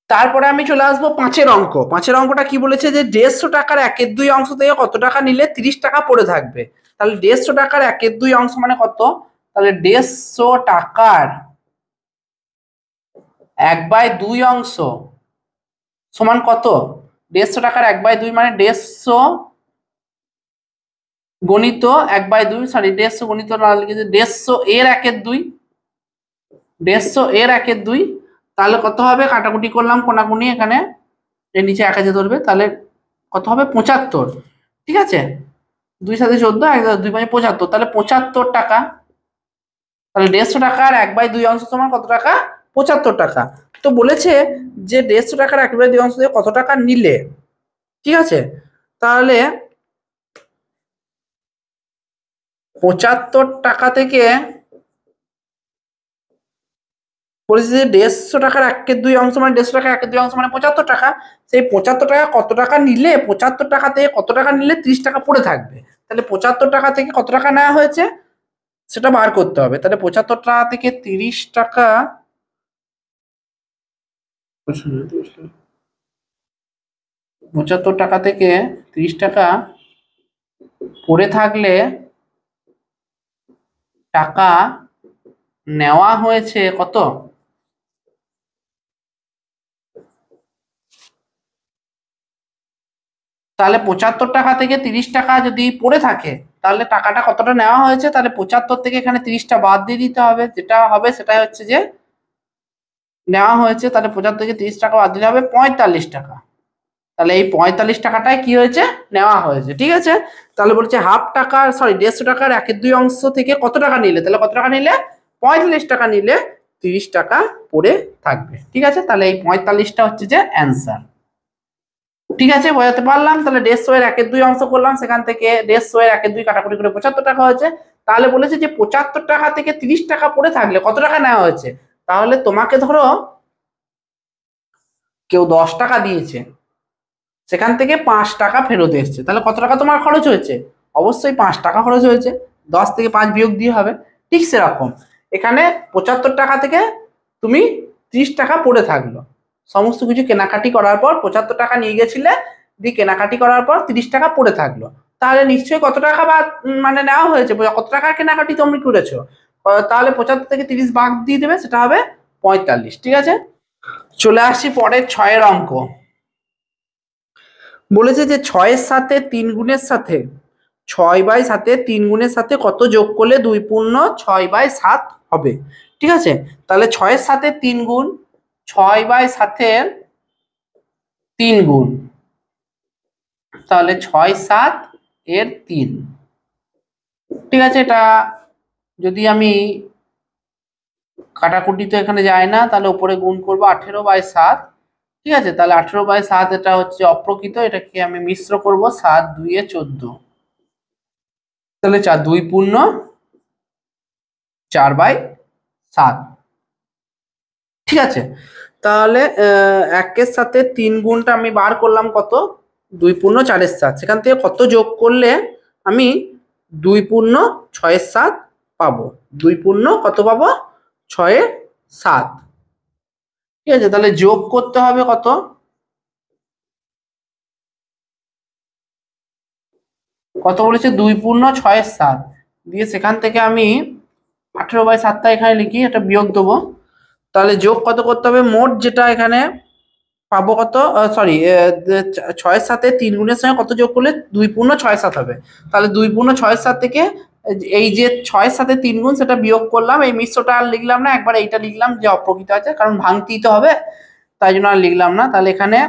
তারপরে আমি চলে আসবো 5-এর অঙ্ক। 5-এর অঙ্কটা কি বলেছে? যে 150 টাকার 1/2 অংশ থেকে কত টাকা নিলে 30 টাকা পড়ে থাকবে। তাহলে 150 টাকার 1/2 অংশ মানে কত? তাহলে 150 টাকার 1/2 অংশ সমান কত? 150 টাকার 1/2 মানে 150 গণিত 1/2, সরি 150 গণিত না লিখেছে 150 এর 1/2, 150 এর 1/2। তাহলে কত হবে? কাটাকুটি করলাম কোনাকুনি, এখানে এর নিচে 1 হাজার ধরবে, তাহলে কত হবে? 75। ঠিক আছে, 2 × 7 = 14, 1 × 2 = 75, তাহলে 75 টাকা। তাহলে 150 টাকার 1/2 অংশ সমান কত টাকা? 75 টাকা। তো বলেছে যে 150 টাকার 1/2 অংশ থেকে কত টাকা নিলে। ঠিক আছে, তাহলে 75 টাকা থেকে বলেছে যে 150 টাকার 1/2 অংশ মানে 150 টাকার 1/2 অংশ মানে 75 টাকা। সেই 75 টাকা কত টাকা নিলে, 75 টাকা থেকে কত টাকা নিলে 30 টাকা পড়ে থাকবে। তাহলে 75 টাকা থেকে কত টাকা নেওয়া হয়েছে সেটা বার করতে হবে। তাহলে 75 টাকা থেকে 30 টাকা, 75 টাকা থেকে 30 টাকা পড়ে থাকলে টাকা নেওয়া হয়েছে কত? তাহলে 75 টাকা থেকে 30 টাকা যদি পড়ে থাকে তাহলে টাকাটা কতটা নেওয়া হয়েছে, তাহলে 75 থেকে এখানে 30টা বাদ দিয়ে দিতে হবে, যেটা হবে সেটা হচ্ছে যে নেওয়া হয়েছে, তাহলে 75 থেকে 30 টাকা বাদ দিলে হবে 45 টাকা। তাহলে এই 45 টাকাটাই কি হয়েছে, নেওয়া হয়েছে। ঠিক আছে, তাহলে বলছে হাফ টাকা সরি 150 টাকার 1/2 অংশ থেকে কত টাকা নিলে, তাহলে কত টাকা নিলে 45 টাকা নিলে 30 টাকা পড়ে থাকবে। ঠিক আছে, তাহলে এই 45টা হচ্ছে যে অ্যান্সার। ঠিক আছে, বোঝাতে পারলাম। তাহলে 150 এর 1/2 অংশ করলাম, সেখান থেকে 150 এর 1/2 কাটাকুটি করে 75 টাকা হয়েছে। তাহলে বলেছে যে 75 টাকা থেকে 30 টাকা পড়ে থাকলে কত টাকা নেওয়া হয়েছে। তাহলে তোমাকে ধরো কেউ 10 টাকা দিয়েছে, সেখান থেকে 5 টাকা ফেরত এসছে, তাহলে কত টাকা তোমার খরচ হয়েছে, অবশ্যই 5 টাকা খরচ হয়েছে, 10 থেকে 5 বিয়োগ দিয়ে হবে। ঠিক সেরকম এখানে 75 টাকা থেকে তুমি 30 টাকা পড়ে থাকলো, সমস্ত কিছু কেনাকাটি করার পর 75 টাকা নিয়ে গেছিলে, দিয়ে কেনাকাটি করার পর 30 টাকা পড়ে থাকলো, তাহলে নিশ্চয়ই কত টাকা বা মানে নেওয়া হয়েছে, কত টাকার কেনাকাটি তুমি করেছো, তাহলে 75 থেকে 30 বাদ দিয়ে দেবে, সেটা হবে 45। ঠিক আছে, চলে আসছি পরের 6 অঙ্ক। বলেছে যে 6-এর সাথে 3 গুণের সাথে 6/7 3 গুণের সাথে কত যোগ করলে 2 পূর্ণ 6/7 হবে। ঠিক আছে, তাহলে 6-এর সাথে 3 গুণ, 6/7 3 গুণ, তাহলে 6/7 এর 3। ঠিক আছে, এটা যদি আমি কাটাকুটি তো এখানে যায় না, তাহলে উপরে গুণ করবো 18/7। ঠিক আছে, তাহলে 18/7 এটা হচ্ছে অপ্রকৃত, এটাকে আমি মিশ্র করব 7 2 এ 14, তাহলে 4 2 পূর্ণ 4/7। ঠিক আছে, তাহলে 1-এর সাথে 3 গুণটা আমি বার করলাম কত, 2 পূর্ণ 4/7, সেখান থেকে কত যোগ করলে আমি 2 পূর্ণ 6/7 পাবো, 2 পূর্ণ কত পাবো 6/7। ঠিক আছে, তাহলে যোগ করতে হবে কত, কত বলেছে 2 পূর্ণ 6/7, দিয়ে সেখান থেকে আমি 18/7টা এখানে লিখি, এটা বিয়োগ দেবো, তাহলে যোগ কত করতে হবে, মোট যেটা এখানে পাবো কত, সরি 6/7 3 গুণের সঙ্গে কত যোগ করলে 2 পূর্ণ 6/7 হবে, তাহলে 2 পূর্ণ 6/7 থেকে এই যে 6/7 3 গুণ সেটা বিয়োগ করলাম, এই মিশ্রটা আর লিখলাম না, একবার এইটা লিখলাম যে অপ্রকৃত আছে, কারণ ভাঙতেই তো হবে, তাই জন্য আর লিখলাম না। তাহলে এখানে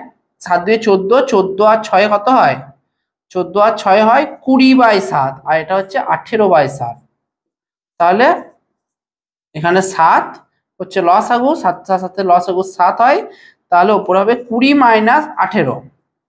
7 2 14, 14 আর 6 কত হয়, 14 আর 6 হয় 20/7, আর এটা হচ্ছে 18/7, তাহলে এখানে 7 হচ্ছে লসাগু, 7টার সাথে লসাগু 7 হয়, তাহলে উপরে হবে 20 মাইনাস 18।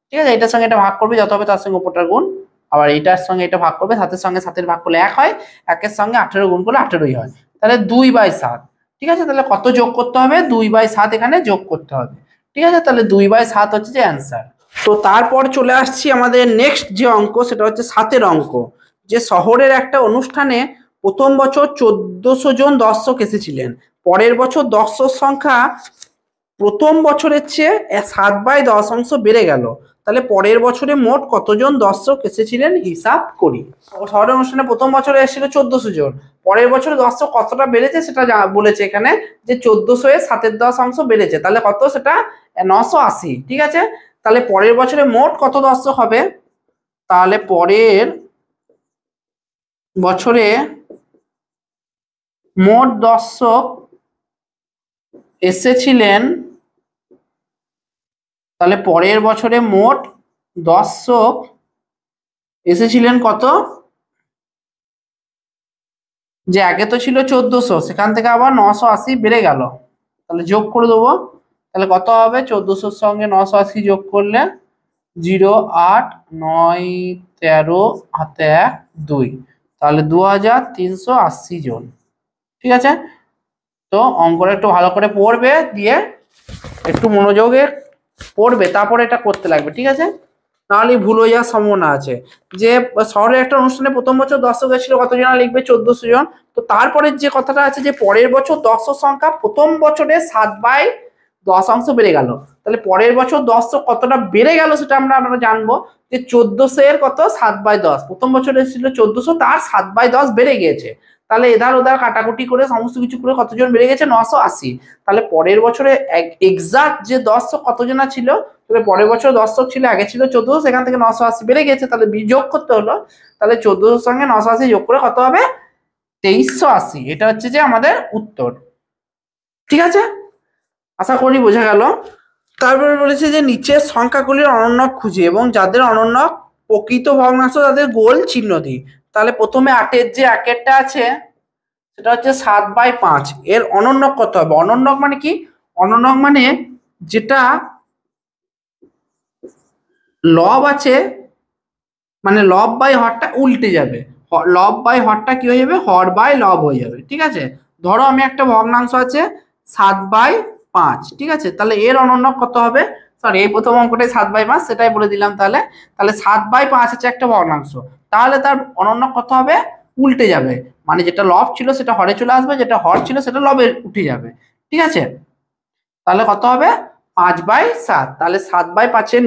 ঠিক আছে, এটার সঙ্গে এটা ভাগ করবে, যত হবে তার সঙ্গে উপরটার গুণ, আবার এইটার সঙ্গে এটা ভাগ করবে, 7-এর সঙ্গে 7-এর ভাগ করলে 1 হয়, 1-এর সঙ্গে 18 গুণ করলে 18ই হয়, তাহলে 2/7। ঠিক আছে, তাহলে কত যোগ করতে হবে, 2/7 এখানে যোগ করতে হবে। ঠিক আছে, তাহলে 2/7 হচ্ছে যে অ্যান্সার। তো তারপর চলে আসছি আমাদের নেক্সট যে অঙ্ক, সেটা হচ্ছে 7-এর অঙ্ক, যে শহরের একটা অনুষ্ঠানে প্রথম বছর 1400 জন দর্শক এসেছিলেন, পরের বছর দর্শক সংখ্যা প্রথম বছরের চেয়ে 7/10 অংশ বেড়ে গেল, তাহলে পরের বছরে মোট কতজন দর্শক এসেছিলেন হিসাব করি। শহরের অনুষ্ঠানে প্রথম বছরে এসেছিল 1400 জন, পরের বছরে দর্শক কতটা বেড়েছে সেটা বলেছে এখানে, যে 1400 এর 7/10 অংশ বেড়েছে, তাহলে কত, সেটা 980। ঠিক আছে, তাহলে পরের বছরে মোট কত দর্শক হবে, তাহলে পরের বছরে মোট দর্শক এসেছিলেন, তাহলে পরের বছরে মোট দর্শক এসেছিলেন কত, যে আগে তো ছিল 1400, সেখান থেকে আবার 980 বেড়ে গেল, তাহলে যোগ করে দেবো, তাহলে কত হবে 1400-র সঙ্গে 980 যোগ করলে 0 8 9 13 হাতে 1 2, তাহলে 2380 জন। ঠিক আছে, তো অঙ্কটা একটু ভালো করে পড়বে, দিয়ে একটু মনোযোগে পড়বে, তারপরে এটা করতে লাগবে। ঠিক আছে, নাহলে ভুল হয়ে যাওয়ার সম্ভাবনা আছে। যে শহরের একটা অনুষ্ঠানে প্রথম বছর দর্শক এসেছিল কতজন, লিখবে 1400 জন। তো তারপরে যে কথাটা আছে যে পরের বছর দর্শক সংখ্যা প্রথম বছরে 10 বেড়ে গেল। তাহলে পরের বছর 10 কতটা বেড়ে গেল সেটা আমরা জানবো যে 1400 এর কত 7/10, প্রথম বছর এসেছিল 1400, তার 7/10 বেড়ে গিয়েছে। তাহলে এধার ওধার কাটাকুটি করে সমস্ত কিছু করে কতজন বেড়ে গেছে 980। তাহলে পরের বছরে এক্সাক্ট যে 10 কতজনা ছিল, তাহলে পরের বছর 10 ছিল, আগে ছিল 1400, সেখান থেকে 980 বেড়ে গেছে, তাহলে যোগ করতে হলো। তাহলে 1400 সঙ্গে 980 যোগ করে কত হবে 2380। এটা হচ্ছে যে আমাদের উত্তর। ঠিক আছে, আশা করি বোঝা গেল। তারপরে বলেছে যে নিচের সংখ্যাগুলির অনন্যক খুঁজে এবং যাদের অনন্যক প্রকৃত ভগ্নাংশ তাদের গোল চিহ্ন দিই। তাহলে প্রথমে 8-এর যে একেরটা আছে সেটা হচ্ছে 7/5, এর অনন্যক কত হবে? অনন্যক মানে কি? অনন্যক মানে যেটা লব আছে, মানে লব বাই হরটা উল্টে যাবে, লব বাই হরটা কি হয়ে যাবে? হর বাই লব হয়ে যাবে। ঠিক আছে, ধরো আমি একটা ভগ্নাংশ আছে 7/5, ঠিক আছে, তাহলে এর অনন্যক কত হবে? সরি, এই প্রথম অঙ্কটাই 7/5, সেটাই বলে দিলাম। তাহলে 7/5 আছে একটা ভগ্নাংশ, তাহলে তার অনন্যক কত হবে? উল্টে যাবে, মানে যেটা লব ছিল সেটা হরে চলে আসবে, যেটা হর ছিল সেটা লবে উঠে যাবে। ঠিক আছে, তাহলে কত হবে? 5/7। তাহলে 7/5 এর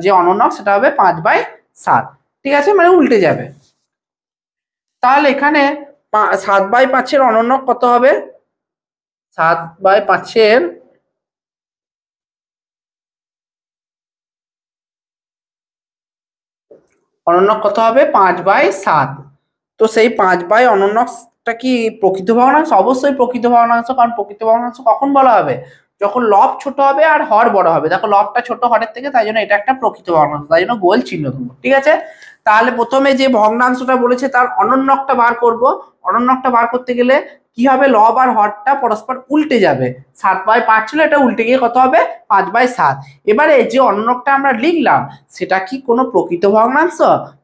যে অনন্যক সেটা হবে 5/7। ঠিক আছে, মানে উল্টে যাবে। তাহলে এখানে 7/5 এর অনন্যক কত হবে? 7/5 এর অনন্যক কত হবে? 5/7। তো সেই 5 অনন্যকটা কি প্রকৃত ভগ্নাংশ? অবশ্যই প্রকৃত ভগ্নাংশ, কারণ প্রকৃত ভগ্নাংশ কখন বলা হবে? যখন লব ছোট হবে আর হর বড় হবে। দেখো লবটা ছোট হরের থেকে, তাই জন্য এটা একটা প্রকৃত ভগ্নাংশ, তাই জন্য গোল চিহ্ন দেবো। ঠিক আছে, তাহলে প্রথমে যে ভগ্নাংশটা বলেছে তার অনন্যকটা বার করব। অনন্যকটা বার করতে গেলে কি হবে? লব আর হরটা পরস্পর উল্টে যাবে। 7/5 ছিল, এটা উল্টে গিয়ে কত হবে? 5/7। এবারে যে অনন্যকটা আমরা লিখলাম সেটা কি কোনো প্রকৃত ভগ্নাংশ?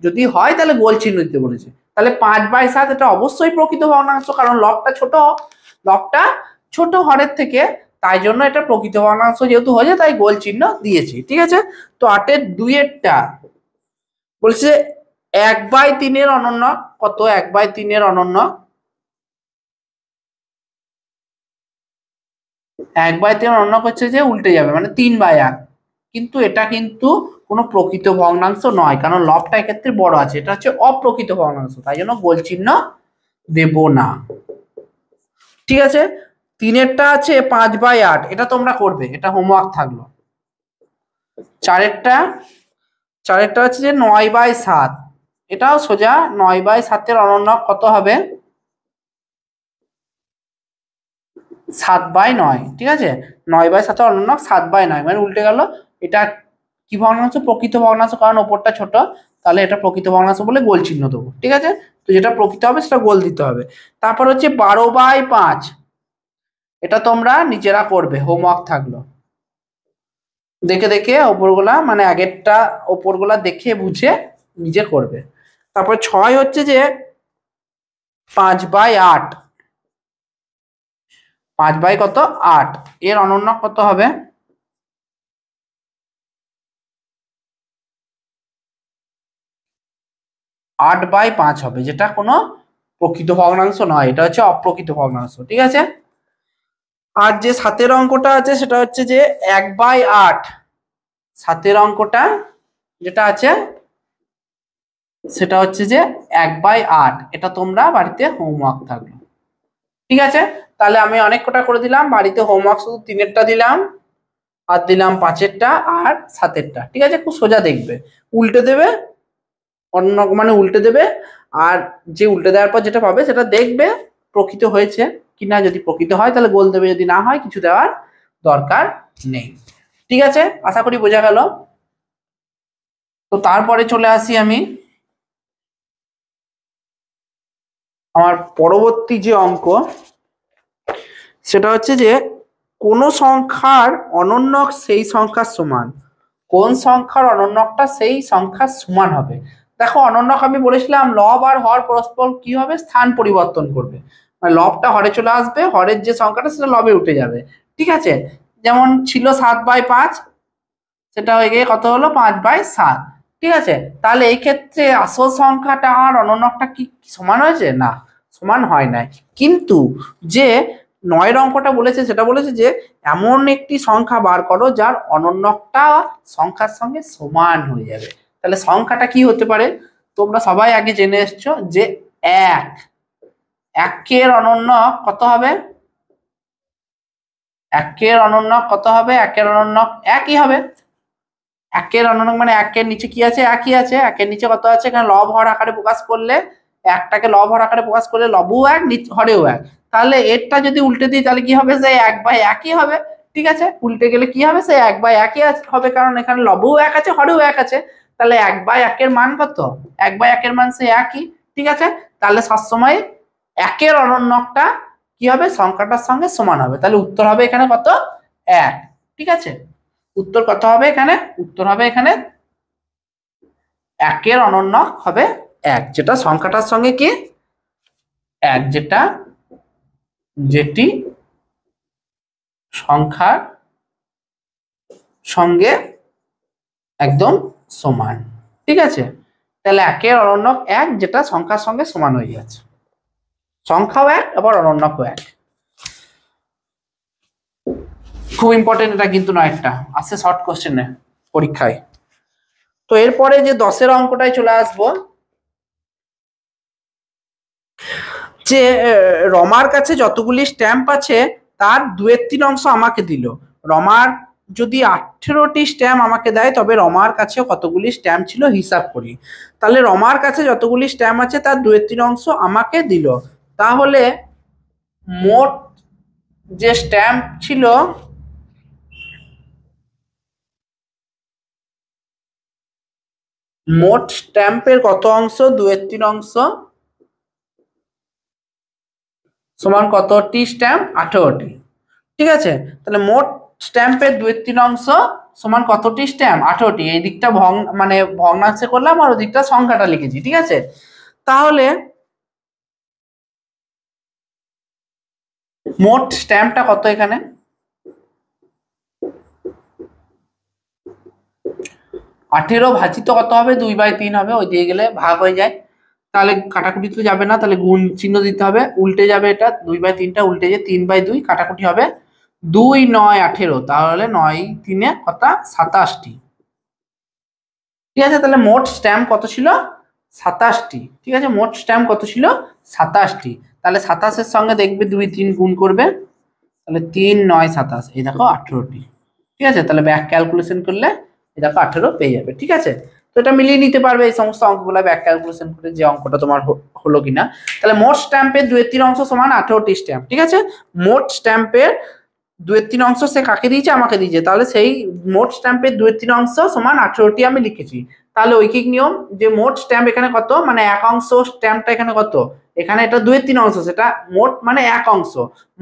যদি হয় তাহলে গোল চিহ্ন দিতে বলেছে। তাহলে 5/7 এটা অবশ্যই প্রকৃত ভগ্নাংশ, কারণ লবটা ছোট হরের থেকে, তাই জন্য এটা প্রকৃত ভগ্নাংশ যেহেতু হয়েছে তাই গোল চিহ্ন দিয়েছি। ঠিক আছে, তো 8-এর 2-এরটা বলছে 1/3 এর অনন্যক কত? 1/3 এর অনন্যক 1/3 এর অনন্যক হচ্ছে যে উল্টে যাবে, মানে 3/1। কিন্তু এটা কিন্তু কোনো প্রকৃত ভগ্নাংশ নয়, কারণ লবটা এক্ষেত্রে বড় আছে, এটা হচ্ছে অপ্রকৃত ভগ্নাংশ, তাই জন্য গোল চিহ্ন দেব না। ঠিক আছে, 3-এরটা আছে 5/8, এটা তোমরা করবে, এটা হোমওয়ার্ক থাকলো। 4-এরটা আছে যে 9/7, এটাও সোজা। 9/7 এর অনন্যক কত হবে? 7/9। ঠিক আছে, 9/7 এর অনন্যক 7/9, মানে উল্টে গেল। এটা কি ভগ্নাংশ? প্রকৃত ভগ্নাংশ, কারণ ওপরটা ছোট, তাহলে এটা প্রকৃত ভগ্নাংশ বলে গোল চিহ্ন দেবো। ঠিক আছে, তো যেটা প্রকৃত হবে সেটা গোল দিতে হবে। তারপর হচ্ছে 12/5, এটা তোমরা নিজেরা করবে, হোমওয়ার্ক থাকলো। দেখে দেখে ওপরগুলা, মানে আগেরটা ওপরগুলা দেখে বুঝে নিজে করবে। তারপর 6 হচ্ছে যে 5/8, 5/8 এর অনন্যক কত হবে? 8/5 হবে, যেটা কোনো প্রকৃত ভগ্নাংশ নয়, এটা হচ্ছে অপ্রকৃত ভগ্নাংশ। ঠিক আছে, আর যে 7-এর অঙ্কটা আছে সেটা হচ্ছে যে 1/8। 7-এর অঙ্কটা যেটা আছে সেটা হচ্ছে যে 1/8, এটা তোমরা বাড়িতে হোমওয়ার্ক থাকলো। ঠিক আছে, তাহলে আমি অনেক কটা করে দিলাম, বাড়িতে হোমওয়ার্ক শুধু 3-এরটা দিলাম, আর দিলাম 5-এরটা আর 7-এরটা। ঠিক আছে, খুব সোজা, দেখবে উল্টে দেবে, অন্য মানে উল্টে দেবে, আর যে উল্টে দেওয়ার পর যেটা পাবে সেটা দেখবে প্রকৃত হয়েছে কিনা। যদি প্রকৃত হয় তাহলে গোল দেবে, যদি না হয় কিছু দেওয়ার দরকার নেই। ঠিক আছে, আশা করি বোঝা গেল। তো তারপরে চলে আসি আমি আমার পরবর্তী যে অঙ্ক, সেটা হচ্ছে যে কোন সংখ্যার অনন্যক সেই সংখ্যার সমান। কোন সংখ্যার অনন্যকটা সেই সংখ্যার সমান হবে? দেখো, অনন্যক আমি বলেছিলাম লব আর হর পরস্পর কি হবে? স্থান পরিবর্তন করবে, মানে লবটা হরে চলে আসবে, হরের যে সংখ্যাটা সেটা লবে উঠে যাবে। ঠিক আছে, যেমন ছিল 7/5, সেটা হয়ে গিয়ে কত হলো? 5/7। ঠিক আছে, তাহলে এই ক্ষেত্রে আসল সংখ্যাটা আর অনন্যকটা কি সমান হয়েছে? না, সমান হয় নাই। কিন্তু যে নয়ের অঙ্কটা বলেছে সেটা বলেছে যে এমন একটি সংখ্যা বার করো যার অনন্যকটা সংখ্যার সঙ্গে সমান হয়ে যাবে। তাহলে সংখ্যাটা কি হতে পারে? তোমরা সবাই আগে জেনে এসছো যে এক, একের অনন্যক কত হবে? একের অনন্যক কত হবে? একের অনন্যক একই হবে। একের অনন্যক মানে একের নিচে কি আছে? একই আছে। একের নিচে কত আছে? এখানে লব হর আকারে প্রকাশ করলে, একটাকে লব হর আকারে প্রকাশ করলে লবও এক হরেও এক। তাহলে এরটা যদি উল্টে দিই তাহলে কি হবে? সেই এক বাই একই হবে। ঠিক আছে, উল্টে গেলে কি হবে? সেই এক বাই একই হবে, কারণ এখানে লবও এক আছে হরেও এক আছে। তাহলে এক বাই একের মান কত? এক বাই একের মান সেই একই। ঠিক আছে, তাহলে সবসময় একের অনন্যকটা কি হবে? সংখ্যাটার সঙ্গে সমান হবে। তাহলে উত্তর হবে এখানে কত? এক। ঠিক আছে, উত্তর কত হবে এখানে? উত্তর হবে এখানে একের অনন্যক হবে এক, যেটা সংখ্যাটার সঙ্গে কি এক, যেটি সংখ্যার সঙ্গে একদম সমান। ঠিক আছে, তাহলে একের অনন্যক এক, যেটা সংখ্যার সঙ্গে সমান হয়ে যাচ্ছে। সংখ্যাও এক আবার অনন্যকও এক। খুব ইম্পর্টেন্ট এটা কিন্তু নয়, একটা আসছে শর্ট কোশ্চেনে পরীক্ষায়। তো এরপরে যে 10-এর অঙ্কটায় চলে আসবো, যে রমার কাছে যতগুলি স্ট্যাম্প আছে তার 2/3 অংশ আমাকে দিল। রমার যদি 18টি স্ট্যাম্প আমাকে দেয় তবে রমার কাছে কতগুলি স্ট্যাম্প ছিল হিসাব করি। তাহলে রমার কাছে যতগুলি স্ট্যাম্প আছে তার 2/3 অংশ আমাকে দিল। তাহলে মোট যে স্ট্যাম্প ছিল, মোট স্ট্যাম্পের কত অংশ? 2/3 অংশ সমান কতটি স্ট্যাম্প? 18টি। ঠিক আছে, তাহলে মোট স্ট্যাম্পের 2/3 অংশ সমান কতটি স্ট্যাম্প? 18টি। এই দিকটা মানে ভগ্নাংশে করলাম আর ওই দিকটা সংখ্যাটা লিখেছি। ঠিক আছে, তাহলে মোট স্ট্যাম্পটা কত এখানে? 18 ভাজিত কত হবে? 2/3 হবে, ওই দিয়ে গেলে ভাগ হয়ে যায়। তাহলে কাটাকুটি তো যাবে না, তাহলে গুণ চিহ্ন দিতে হবে, উল্টে যাবে এটা 2/3টা উল্টে যে 3/2, কাটাকুটি হবে 2 9 18, তাহলে 9 3 কত? 27টি। ঠিক আছে, তাহলে মোট স্ট্যাম্প কত ছিল? 27টি। ঠিক আছে, মোট স্ট্যাম্প কত ছিল? 27টি। তাহলে 27-এর সঙ্গে দেখবে 2 3 গুণ করবে, তাহলে 3 9 27, এই দেখো 18টি। ঠিক আছে, তাহলে ব্যাক ক্যালকুলেশন করলে এই দেখো 18 পেয়ে যাবে। ঠিক আছে, তো এটা মিলিয়ে নিতে পারবে এই সমস্ত অঙ্কগুলো ব্যাক ক্যালকুলেশন করে, যে অঙ্কটা তোমার হলো কিনা। তাহলে মোট স্ট্যাম্পের 2/3 অংশ সমান 18টি স্ট্যাম্প। ঠিক আছে, মোট স্ট্যাম্পের 2/3 অংশ সে কাকে দিয়েছে? আমাকে দিয়েছে। তাহলে সেই মোট স্ট্যাম্পের 2/3 অংশ সমান 18টি আমি লিখেছি। তাহলে ঐকিক নিয়ম যে মোট স্ট্যাম্প এখানে কত, মানে এক অংশ স্ট্যাম্পটা এখানে কত, এখানে এটা 2/3 অংশ, সেটা মোট মানে এক অংশ,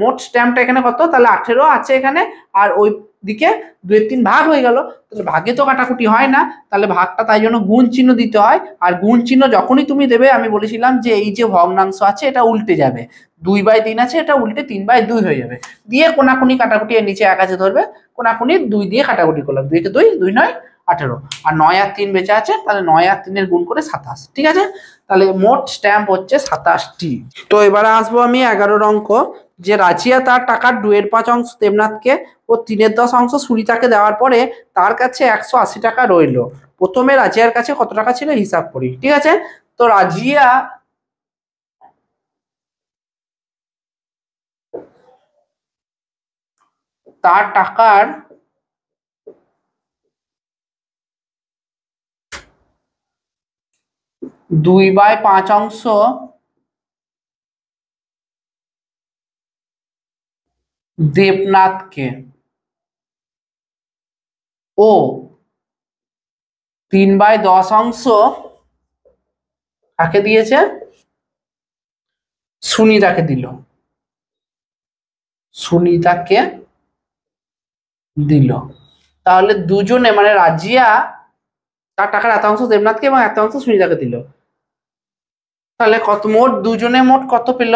মোট স্ট্যাম্পটা এখানে কত? তাহলে 18 আছে এখানে, আর ওই দিকে 2/3 ভাগ হয়ে গেল। তাহলে ভাগে তো কাটাকুটি হয় না, তাহলে ভাগটা তাই জন্য গুণ চিহ্ন দিতে হয়। আর গুণ চিহ্ন যখনই তুমি দেবে, আমি বলেছিলাম যে এই যে ভগ্নাংশ আছে এটা উল্টে যাবে, 2/3 আছে এটা উল্টে 3/2 হয়ে যাবে। দিয়ে কোনাকুনি কাটাকুটি, এর নিচে এক আছে ধরবে, কোনাকুনি 2 দিয়ে কাটাকুটি করলাম, 2 কে 2, 2 9 18, আর 9 আর 3 বেঁচে আছে, তাহলে 9 আর 3 এর গুণ করে 27। ঠিক আছে, তাহলে মোট স্ট্যাম্প হচ্ছে 27টি। তো এবারে আসবো আমি 11 অঙ্ক, যে রাজিয়া তার টাকার 2/5 অংশ দেবনাথকে ও 3/10 অংশ সুনিতাকে দেওয়ার পরে তার কাছে 180 টাকা রইলো। প্রথমে রাজিয়ার কাছে কত টাকা ছিল হিসাব করি। ঠিক আছে, তো রাজিয়া তার টাকার 2/5 অংশ দেবনাথকে ও 3/10 অংশ কাকে দিয়েছে? সুনিতাকে দিল। সুনিতাকে দিল। তাহলে দুজনে মানে রাজিয়া তার টাকার এত অংশ দেবনাথকে এবং এত অংশ সুনিতাকে দিল। তাহলে কত মোট, দুজনে মোট কত পেল?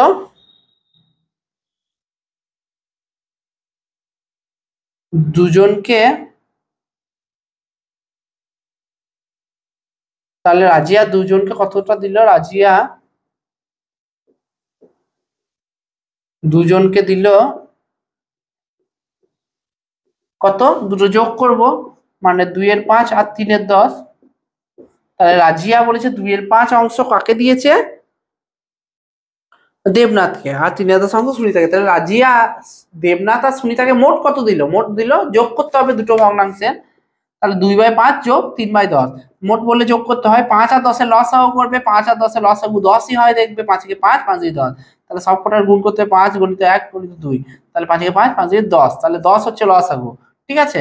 দুজনকে, তাহলে রাজিয়া দুজনকে কতটা দিল? রাজিয়া দুজনকে দিল কত, দুটো যোগ করব, মানে 2/5 আর 3/10। তাহলে রাজিয়া বলেছে 2/5 অংশ কাকে দিয়েছে, দেবনাথকে, আর 3/10 অংশ সুনিতাকে। তাহলে রাজিয়া দেবনাথ আর সুনিতাকে মোট কত দিল, মোট দিল, যোগ করতে হবে দুটো ভগ্নাংশে। তাহলে 2/5 যোগ 3/10, মোট বললে যোগ করতে হয়। 5 আর 10 লসাগু করবে, 5 আর 10 লসাগু 10ই হয়, দেখবে 5 × 5 5 × 10। তাহলে সব কটার গুণ করতে 5 × 1 × 2, তাহলে 5 × 5 5 × 10, তাহলে 10 হচ্ছে লসাগু। ঠিক আছে,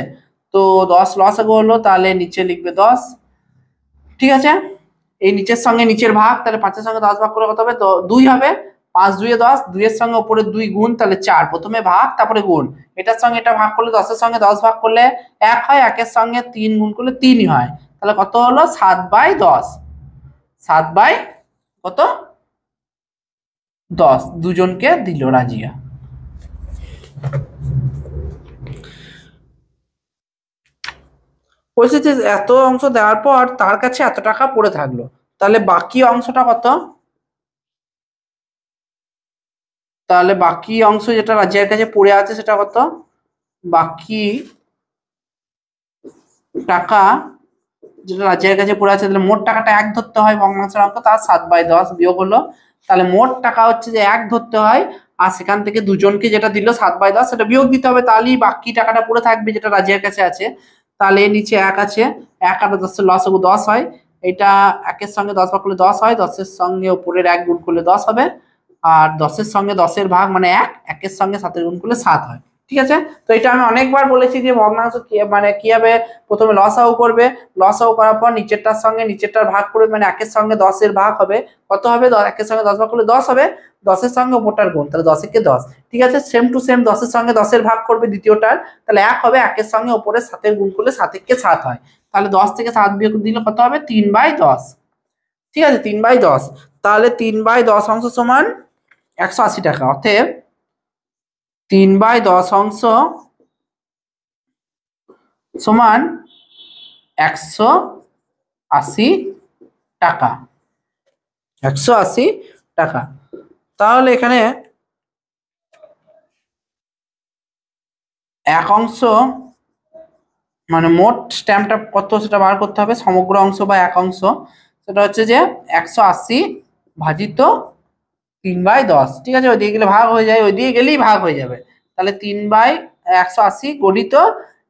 তো 10 লসাগু হলো, তাহলে নিচে লিখবে 10। ঠিক আছে, এই নিচের সঙ্গে নিচের ভাগ, তাহলে 5-এর সঙ্গে 10 ভাগ করে কত হবে, 2 হবে। 5 2 10, 2 এর সঙ্গে উপরে 2 গুণ, তাহলে 4। প্রথমে ভাগ তারপরে গুণ, এটার সঙ্গে এটা ভাগ করলে 10-এর সঙ্গে 10 ভাগ করলে 1 হয়, 1-এর সঙ্গে 3 গুণ করলে 3ই হয়। তাহলে কত হলো, 7/10। 7 কত 10 দুজনকে দিল রাজিয়া। বলছে যে এত অংশ দেওয়ার পর তার কাছে এত টাকা পড়ে থাকলো, তাহলে বাকি অংশটা কত, তাহলে বাকি অংশ যেটা রাজিয়ার কাছে পড়ে আছে সেটা কত, বাকি টাকা যেটা রাজিয়ার কাছে পড়ে আছে, তাহলে মোট টাকাটা 1 ধরতে হয় ভগ্নাংশের অঙ্ক, তার 7/10 বিয়োগ হলো। তাহলে মোট টাকা হচ্ছে যে 1 ধরতে হয়, আর সেখান থেকে দুজনকে যেটা দিল 7/10 সেটা বিয়োগ দিতে হবে, তাহলেই বাকি টাকাটা পড়ে থাকবে যেটা রাজিয়ার কাছে আছে। তাহলে নিচে 1 আছে, 1 আর 10-এর লসাগু 10 হয়, এটা 1-এর সঙ্গে 10 ভাগ করলে 10 হয়, 10-এর সঙ্গে উপরের 1 গুণ করলে 10 হবে, আর 10-এর সঙ্গে 10-এর ভাগ মানে 1, 1-এর সঙ্গে 7-এর গুণ করলে 7 হয়। ঠিক আছে, তো এটা আমি অনেকবার বলেছি যে ভগ্নাংশ মানে কিভাবে প্রথমে লসাগু করবে, লসাগু করার পর নিচেরটার সঙ্গে নিচেরটার ভাগ করবে, মানে 1-এর সঙ্গে 10-এর ভাগ হবে, কত হবে, 1-এর সঙ্গে 10 ভাগ করলে 10 হবে, 10-এর সঙ্গে উপরটার গুণ, তাহলে 10-একে 10। ঠিক আছে, সেম টু সেম 10-এর সঙ্গে 10-এর ভাগ করবে দ্বিতীয়টার, তাহলে 1 হবে, 1-এর সঙ্গে উপরে 7-এর গুণ করলে 7-একে 7 হয়, তাহলে 10 থেকে 7 বিয়োগ দিলে কত হবে, 3/10। ঠিক আছে, 3/10, তাহলে 3/10 অংশ সমান 180 টাকা, অতএব 3/10 অংশ সমান 180 টাকা, 180 টাকা। তাহলে এখানে এক অংশ মানে মোট স্ট্যাম্পটা কত সেটা বার করতে হবে, সমগ্র অংশ বা এক অংশ, সেটা হচ্ছে যে 180 ভাজিত 3/10। ঠিক আছে, ওইদিকে গেলে ভাগ হয়ে যায়, ওইদিকে গেলেই ভাগ হয়ে যাবে, তাহলে 3/180 গণিত,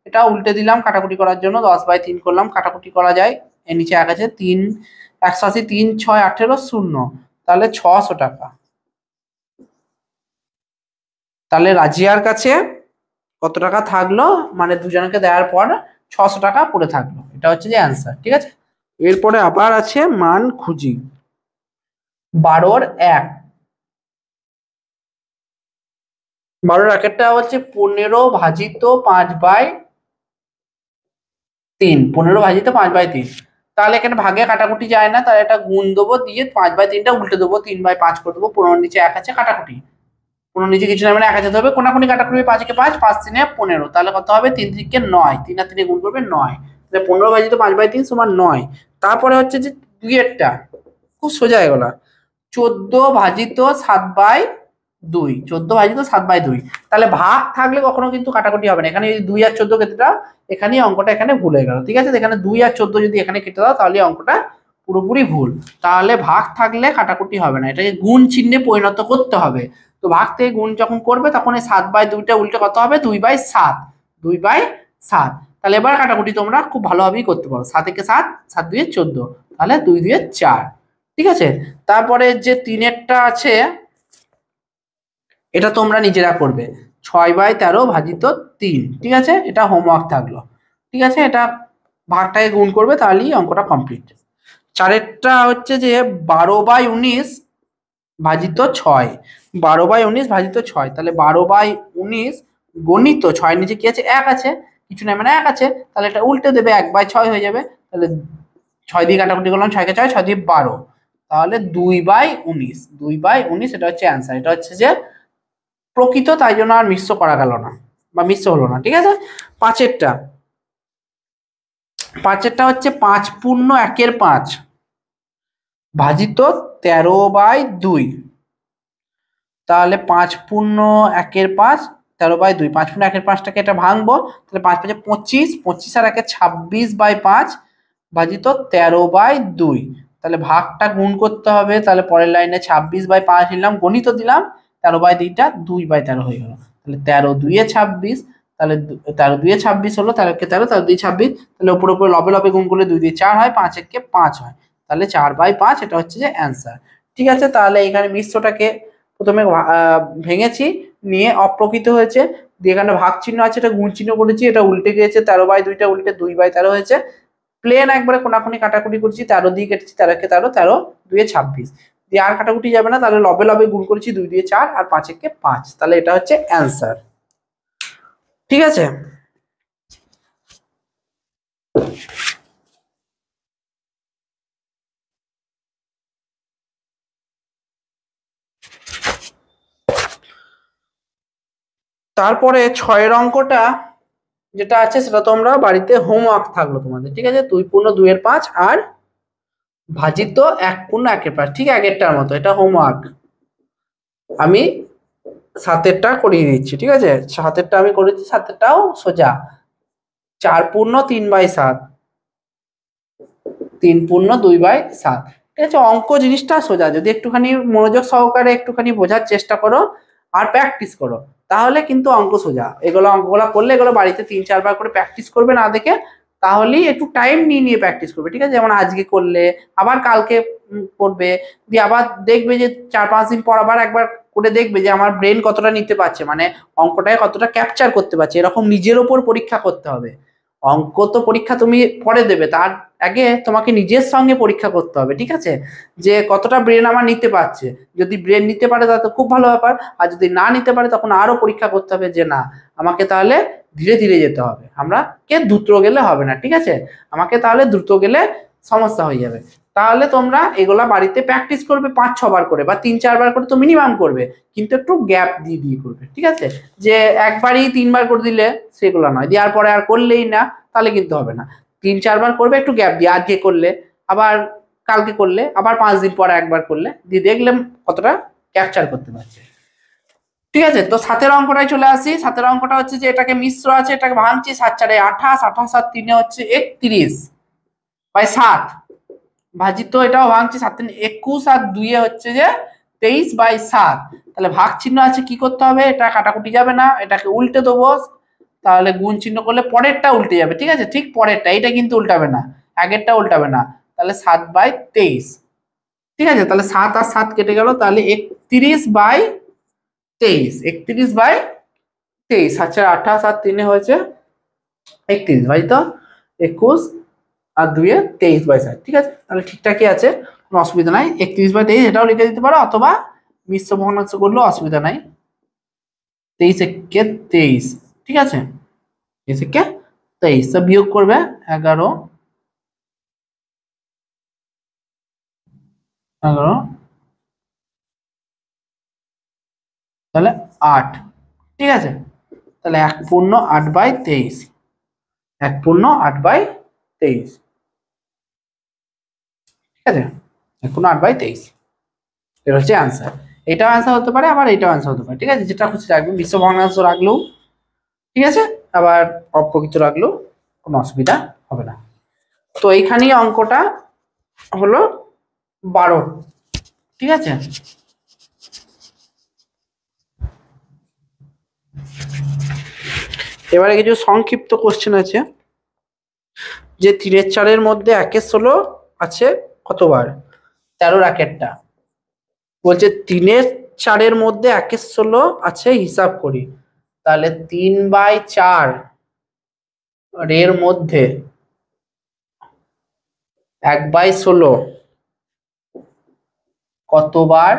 এটা উল্টে দিলাম কাটাকুটি করার জন্য, 10/3 করলাম, কাটাকুটি করা যায়, এর নিচে 1 আছে, 3 180 3 6 18 0, তাহলে 600 টাকা। তাহলে রাজিয়ার কাছে কত টাকা থাকলো, মানে দুজনকে দেওয়ার পর 600 টাকা পড়ে থাকলো, এটা হচ্ছে যে অ্যান্সার। ঠিক আছে, এরপরে আবার আছে মান খুঁজি। 12-এর 1, 12-এর 1-এরটা হচ্ছে 15 ভাজিত 5/3, 15 ভাজিত 5/3। তাহলে এখানে ভাগে কাটাকুটি যায় না, তাহলে এটা গুণ দেবো, দিয়ে 5/3টা উল্টে দেবো, 3/5 করে দেবো, 15 নিচে 1 আছে, কাটাকুটি 15 নিচে কিছু না, মানে 1 আছে, হবে কোনাকুনি কাটাকুটি, 5-কে 5 5 3 15, তাহলে কত হবে, 3 3 9, 3 আর 3 গুণ করবে 9, তাহলে 15 ভাজিত 5/3 সমান 9। তারপরে হচ্ছে যে 2-এরটা খুব সোজা এগুলা, 14 ভাজিত 7/2, 14 ভাজিত 7/2। তাহলে ভাগ থাকলে কখনো কিন্তু কাটাকুটি হবে না, এখানে যদি 2 আর 14 কেটে দাও, এখানে অঙ্কটা এখানে ভুল হয়ে গেল। ঠিক আছে, এখানে 2 আর 14 যদি এখানে কেটে দাও, তাহলে অঙ্কটা পুরোপুরি ভুল, তাহলে ভাগ থাকলে কাটাকুটি হবে না, এটাকে গুণ চিহ্নে পরিণত করতে হবে। তো ভাগ থেকে গুণ যখন করবে, তখন এই 7/2টা উল্টে কত হবে, 2/7, 2/7। তাহলে এবার কাটাকুটি তোমরা খুব ভালোভাবেই করতে পারো, 7 একে 7, 7 2 14, তাহলে 2 2 4। ঠিক আছে, তারপরে যে 3-এরটা আছে, এটা তোমরা নিজেরা করবে, 6/13 ভাজিত 3। ঠিক আছে, এটা হোমওয়ার্ক থাকলো। ঠিক আছে, এটা ভাগটাকে গুণ করবে, তাহলেই অঙ্কটা কমপ্লিট। 4-এরটা হচ্ছে যে 12/19 ভাজিত 6, 12/19 ভাজিত 6, তাহলে 12/19 গণিত 6 নিচে কি আছে, 1 আছে, কিছু নাই, মানে 1 আছে, তাহলে এটা উল্টে দেবে, 1/6 হয়ে যাবে, তাহলে 6 দিয়ে কাটাকুটি করলাম, 6-কে 6, 6 দিয়ে 12, তাহলে 2/19, 2/19, এটা হচ্ছে অ্যান্সার, এটা হচ্ছে যে প্রকৃত, তাই জন্য আর মিশ্র করা গেল না বা মিশ্র হলো না। ঠিক আছে, 5-এরটা হচ্ছে 5 পূর্ণ 1-এর 5 ভাজিত 13/2, তাহলে 5×1=5, 13/2, 5×1=5টাকে এটা ভাঙবো, তাহলে 5×5=25, 25 আর 1 26/5 ভাজিত 13/2। তাহলে ভাগটা গুণ করতে হবে, তাহলে পরের লাইনে 26/5 নিলাম, গণিত দিলাম, 13/2টা 2/13 হয়ে গেল, তাহলে 13×2=26, তাহলে 13×2=26 হলো, 13 13 তাহলে উপরে উপরে লবে লবে গুণ করলে 2×2=4 হয়, 5×1=5 হয়, তাহলে 4/5 এটা হচ্ছে যে অ্যান্সার। ঠিক আছে, তাহলে এখানে মিশ্রটাকে প্রথমে ভেঙেছি, নিয়ে অপ্রকৃত হয়েছে, দিয়ে এখানে ভাগ চিহ্ন আছে, এটা গুণ চিহ্ন করেছি, এটা উল্টে গিয়েছে, 13/2টা উল্টে 2/13 হয়েছে, প্লেন একবারে কোনাকুনি কাটাকুটি করছি, 13 দিয়ে কেটেছি, 13 13 দিয়ে আর কাটাকুটি যাবে না, তাহলে লবে লবে গুণ করেছি, 2×4 আর 5×1=5, তাহলে এটা হচ্ছে অ্যান্সার। ঠিক আছে, তারপরে 6-এর অঙ্কটা যেটা আছে সেটা তোমরা বাড়িতে হোমওয়ার্ক থাকলো তোমাদের। ঠিক আছে, 2×2=5 আর ভাজিত 1×1=5, ঠিক আগেরটার মতো, এটা হোমওয়ার্ক। আমি 7-এরটা করিয়ে দিচ্ছি। ঠিক আছে, 7-এরটা আমি করেছি, 7-এরটাও সোজা। 4×3/7, 3×2/7। ঠিক আছে, অঙ্ক জিনিসটা সোজা, যদি একটুখানি মনোযোগ সহকারে একটুখানি বোঝার চেষ্টা করো আর প্র্যাকটিস করো, তাহলে কিন্তু অঙ্ক সোজা। এগুলো অঙ্কগুলো করলে এগুলো বাড়িতে 3-4 বার করে প্র্যাকটিস করবে না দেখে, তাহলেই একটু টাইম নিয়ে নিয়ে প্র্যাকটিস করবে। ঠিক আছে, যেমন আজকে করলে আবার কালকে করবে, দিয়ে আবার দেখবে যে 4-5 দিন পর আবার একবার করে দেখবে যে আমার ব্রেন কতটা নিতে পারছে, মানে অঙ্কটায় কতটা ক্যাপচার করতে পারছে। এরকম নিজের ওপর পরীক্ষা করতে হবে। অঙ্ক তো পরীক্ষা তুমি পরে দেবে, তার আগে তোমাকে নিজের সঙ্গে পরীক্ষা করতে হবে। ঠিক আছে, যে কতটা ব্রেন আমার নিতে পারছে, যদি ব্রেন নিতে পারে তাহলে তো খুব ভালো ব্যাপার, আর যদি না নিতে পারে তখন আরো পরীক্ষা করতে হবে যে না, আমাকে তাহলে ধীরে ধীরে যেতে হবে, আমরা কে দ্রুত গেলে হবে না। ঠিক আছে, আমাকে তাহলে দ্রুত গেলে সমস্যা হয়ে যাবে। তাহলে তোমরা এগুলা বাড়িতে প্র্যাকটিস করবে 5-6 বার করে বা 3-4 বার করে তো মিনিমাম করবে, কিন্তু একটু গ্যাপ দিয়ে দিয়ে করবে। ঠিক আছে, যে একবারই 3 বার করে দিলে সেগুলো নয়, দেওয়ার পরে আর করলেই না, তাহলে কিন্তু হবে না। 3-4 বার করবে একটু গ্যাপ দিয়ে, আজকে করলে আবার কালকে করলে আবার 5 দিন পরে একবার করলে, দিয়ে দেখলাম কতটা ক্যাপচার করতে পারছে। ঠিক আছে, তো 7-এর অঙ্কটাই চলে আসি। 7-এর অঙ্কটা হচ্ছে যে এটাকে মিশ্র আছে, এটাকে ভাঙছি, 7×4=28, 28 আর 3 হচ্ছে 31/7 ভাজিত, এটাও ভাঙছি, 7×3=21 আর 2 হচ্ছে যে 23/7। তাহলে ভাগ চিহ্ন আছে, কি করতে হবে, এটা কাটাকুটি যাবে না, এটাকে উল্টে দেবো, তাহলে গুণ চিহ্ন করলে পরেরটা উল্টে যাবে। ঠিক আছে, ঠিক পরেরটা, এটা কিন্তু উল্টাবে না, আগেরটা উল্টাবে না, তাহলে 7/23। ঠিক আছে, তাহলে 7 আর 7 কেটে গেল, তাহলে 31/23, 31/23। আচ্ছা, 28 আর 3 হয়েছে 31, ভাই তো 21 আর 2 23/7। ঠিক আছে, তাহলে ঠিকঠাকই আছে, কোনো অসুবিধা নাই। 31/23 এটাও লিখে দিতে পারো, অথবা মিশ্র ভগ্নাংশ করলেও অসুবিধা নাই। 23×23, ঠিক আছে, 23×23, তো বিয়োগ করবে 11 11, তাহলে 8। ঠিক আছে, তাহলে 1×8/23, 1×8/23। ঠিক আছে, 1×8/23, এটা হচ্ছে অ্যান্সার। এটাও অ্যান্সার হতে পারে, আবার এটাও অ্যান্সার হতে পারে। ঠিক আছে, যেটা খুশি রাখবে, মিশ্র ভগ্নাংশ রাখলেও ঠিক আছে, আবার অপ্রকৃত রাখলেও কোনো অসুবিধা হবে না। তো এইখানেই অঙ্কটা হলো 12। ঠিক আছে, এবারে কিছু সংক্ষিপ্ত কোশ্চেন আছে, যে 3-4 মধ্যে 1/16 আছে কতবার, 13 রাকেটটা বলছে 3-4 মধ্যে 1/16 আছে, হিসাব করি। তাহলে 3/4 এর মধ্যে 1/16 কতবার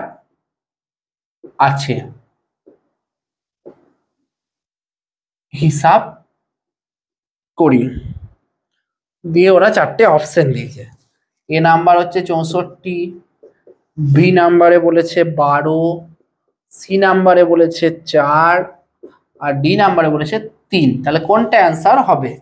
আছে, হিসাব করি। দিয়ে ওরা 4টে অপশন দিয়েছে। এ নাম্বার হচ্ছে 64, বি নাম্বারে বলেছে 12, সি নাম্বারে বলেছে 4, আর ডি নাম্বারে বলেছে 3। তাহলে কোনটা অ্যান্সার হবে?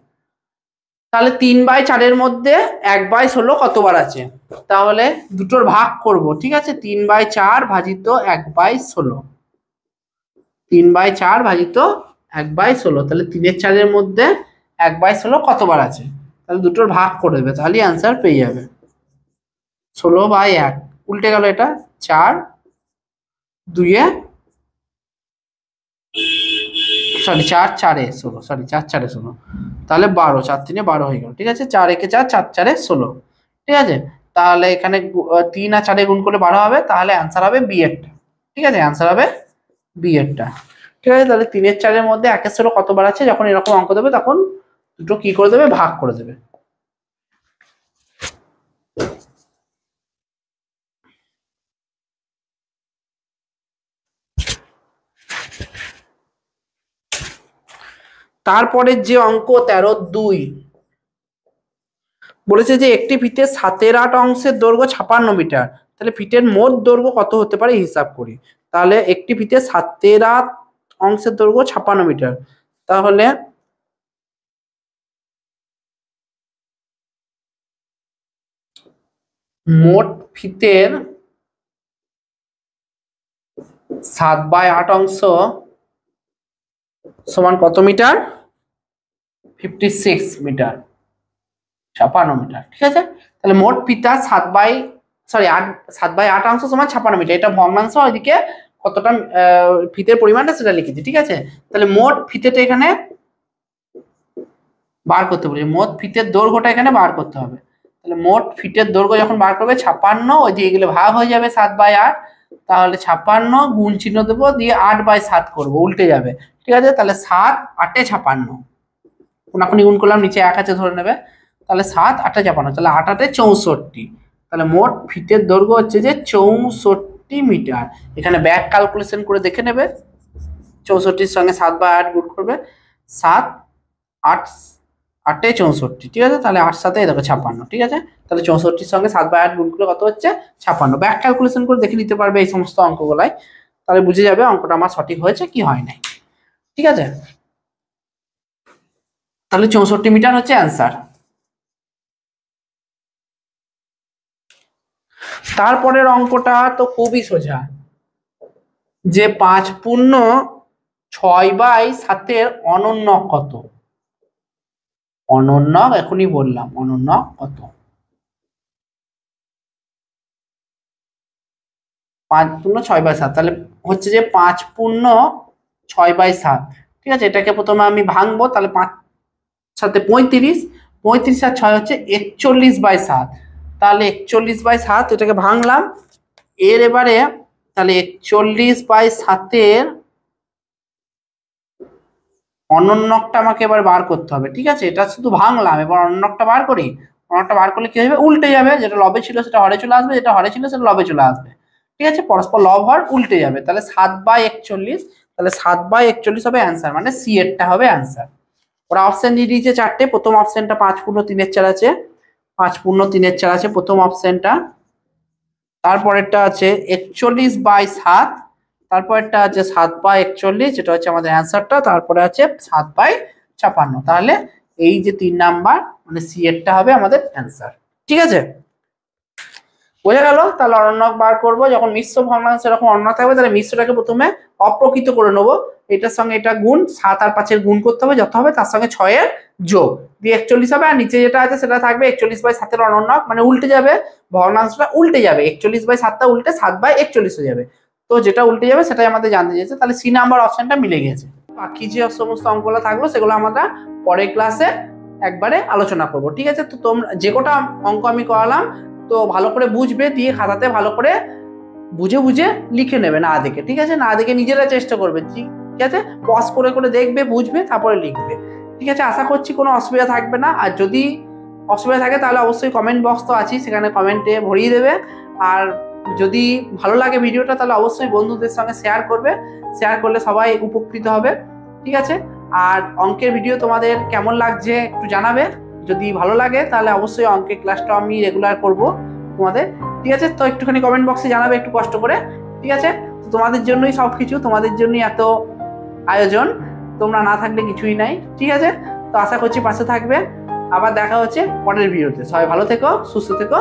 তাহলে 3/4 মধ্যে 1/16 কতবার আছে, তাহলে দুটোর ভাগ করব। ঠিক আছে, 3/4 ভাজিত 1/16, 3/4 ভাজিত 1/16, তাহলে 3/4 মধ্যে 1/16 কতবার আছে, তাহলে দুটোর ভাগ করে দেবে, তাহলে অ্যান্সার পেয়ে যাবে। 16/1 উল্টে গেল, এটা 4 2 সরি 4 4 16, সরি 4 4 16, তাহলে 12, 4 3 12 হয়ে গেল। ঠিক আছে, 4 1 4, 4 4 16। ঠিক আছে, তাহলে এখানে 3 আর 4 গুণ করলে 12 হবে, তাহলে অ্যান্সার হবে বি এরটা। ঠিক আছে, অ্যান্সার হবে বি এরটা। ঠিক আছে, তাহলে 3/4 মধ্যে 1/16 কতবার আছে, যখন এরকম অঙ্ক দেবে তখন দুটো কি করে দেবে, ভাগ করে দেবে। তারপরে যে অঙ্ক 13-2 বলেছে যে একটি ফিতের 7/8 অংশের দৈর্ঘ্য 56 মিটার, তাহলে ফিটের মোট দৈর্ঘ্য কত হতে পারে হিসাব করি। তাহলে একটি ফিতের 7/8 অংশের দৈর্ঘ্য 56 মিটার, তাহলে মোট ফিতের 7/8 অংশ সমান কত মিটার, 56 মিটার, 56 মিটার। ঠিক আছে, তাহলে মোট ফিতা 7/8 অংশ সমান 56 মিটার, এটা ভগ্নাংশ, ওইদিকে কতটা ফিতের পরিমাণটা সেটা লিখেছি। ঠিক আছে, তাহলে মোট ফিতেটা এখানে বার করতে বলি, মোট ফিতের দৈর্ঘ্যটা এখানে বার করতে হবে। তাহলে মোট ফিটের দৈর্ঘ্য যখন বার করবে 56, ওই যে এগুলো ভাগ হয়ে যাবে 7/8, তাহলে 56 গুণ চিহ্ন দেবো, দিয়ে 8/7 করবো, উল্টে যাবে। ঠিক আছে, তাহলে 7 8 56, কোনাকুনি গুণ করলাম, নিচে 1 আছে ধরে নেবে, তাহলে 7 8 56, তাহলে 8 8 64, তাহলে মোট ফিটের দৈর্ঘ্য হচ্ছে যে 64 মিটার। এখানে ব্যাক ক্যালকুলেশন করে দেখে নেবে, 64 সঙ্গে 7/8 গুণ করবে, 7 8 8 64। ঠিক আছে, তাহলে 8 7 দেখো 56। ঠিক আছে, তাহলে 64 সঙ্গে 7/8 গুণ করলে কত হচ্ছে, 56। ব্যাক ক্যালকুলেশন করে দেখে নিতে পারবে এই সমস্ত অঙ্কগুলাই, তাহলে বুঝে যাবে অঙ্কটা আমার সঠিক হয়েছে কি হয় নাই। ঠিক আছে, তাহলে 64 মিটার হচ্ছে অ্যান্সার। তারপরের অঙ্কটা তো খুবই সোজা, যে 5/6/7 অনন্যক কত। অনন্যক এখনই বললাম, অনন্যক কত, 5/6/7, তাহলে হচ্ছে যে 5/6/7। ঠিক আছে, এটাকে প্রথমে আমি ভাঙবো, তাহলে 5 7 35, 35 আর 6 হচ্ছে 41/7, তাহলে 41/7 এটাকে ভাঙলাম। এর এবারে তাহলে 41/7 অনন্যকটা আমাকে এবার বার করতে হবে। ঠিক আছে, এটা শুধু ভাঙলাম, এবার অনন্যকটা বার করি। অনন্যকটা বার করলে কি হবে, উল্টে যাবে, যেটা লবে ছিল সেটা হরে চলে আসবে, যেটা হরে ছিল সেটা লবে চলে আসবে। ঠিক আছে, পরস্পর লব হর উল্টে যাবে, তাহলে 7/41, তাহলে 7/41 হবে অ্যান্সার, মানে সি এরটা হবে অ্যান্সার। ওরা অপশন দিয়ে দিয়েছে 4টে, প্রথম অপশনটা 5/3/4 আছে, 5/3/4 আছে প্রথম অপশনটা, তারপরেরটা আছে 41/7, তারপরেরটা আছে 7/41, যেটা হচ্ছে আমাদের অ্যান্সারটা, তারপরে আছে 7/56, তাহলে এই যে 3 নাম্বার মানে সি এরটা হবে আমাদের অ্যান্সার। ঠিক আছে, বোঝা গেল। তাহলে অনন্যক বার করব, যখন মিশ্র ভগ্নাংশ এরকম অনন্যক থাকবে, তাহলে মিশ্রটাকে প্রথমে অপ্রকৃত করে নেবো, এটার সঙ্গে এটা গুণ, 7 আর 5 এর গুণ করতে হবে, যত হবে তার সঙ্গে 6 এর যোগ, দিয়ে 41 হবে, আর নিচে যেটা আছে সেটা থাকবে 41/7 অনন্যক, মানে উল্টে যাবে, ভগ্নাংশটা উল্টে যাবে, 41/7টা উল্টে 7/41 হয়ে যাবে, তো যেটা উল্টে যাবে সেটাই আমাদের জানতে চেয়েছে, তাহলে সি নাম্বার অপশনটা মিলে গেছে। বাকি যে সমস্ত অঙ্কগুলো থাকলো সেগুলো আমরা পরের ক্লাসে একবারে আলোচনা করব। ঠিক আছে, তো তোমরা যে কটা অঙ্ক আমি করালাম, তো ভালো করে বুঝবে, দিয়ে খাতাতে ভালো করে বুঝে বুঝে লিখে নেবে, না দেখে। ঠিক আছে, না দেখে নিজেরা চেষ্টা করবে। ঠিক আছে, পজ করে করে দেখবে, বুঝবে, তারপরে লিখবে। ঠিক আছে, আশা করছি কোনো অসুবিধা থাকবে না, আর যদি অসুবিধা থাকে তাহলে অবশ্যই কমেন্ট বক্স তো আছেই, সেখানে কমেন্টে ভরিয়ে দেবে। আর যদি ভালো লাগে ভিডিওটা, তাহলে অবশ্যই বন্ধুদের সঙ্গে শেয়ার করবে, শেয়ার করলে সবাই উপকৃত হবে। ঠিক আছে, আর অঙ্কের ভিডিও তোমাদের কেমন লাগছে একটু জানাবে, যদি ভালো লাগে তাহলে অবশ্যই অঙ্কের ক্লাসটা আমি রেগুলার করব তোমাদের। ঠিক আছে, তো একটুখানি কমেন্ট বক্সে জানাবে একটু কষ্ট করে। ঠিক আছে, তো তোমাদের জন্যই সবকিছু, তোমাদের জন্যই এত আয়োজন, তোমরা না থাকলে কিছুই নাই। ঠিক আছে, তো আশা করছি পাশে থাকবে, আবার দেখা হচ্ছে পরের ভিডিওতে। সবাই ভালো থেকো, সুস্থ থেকো।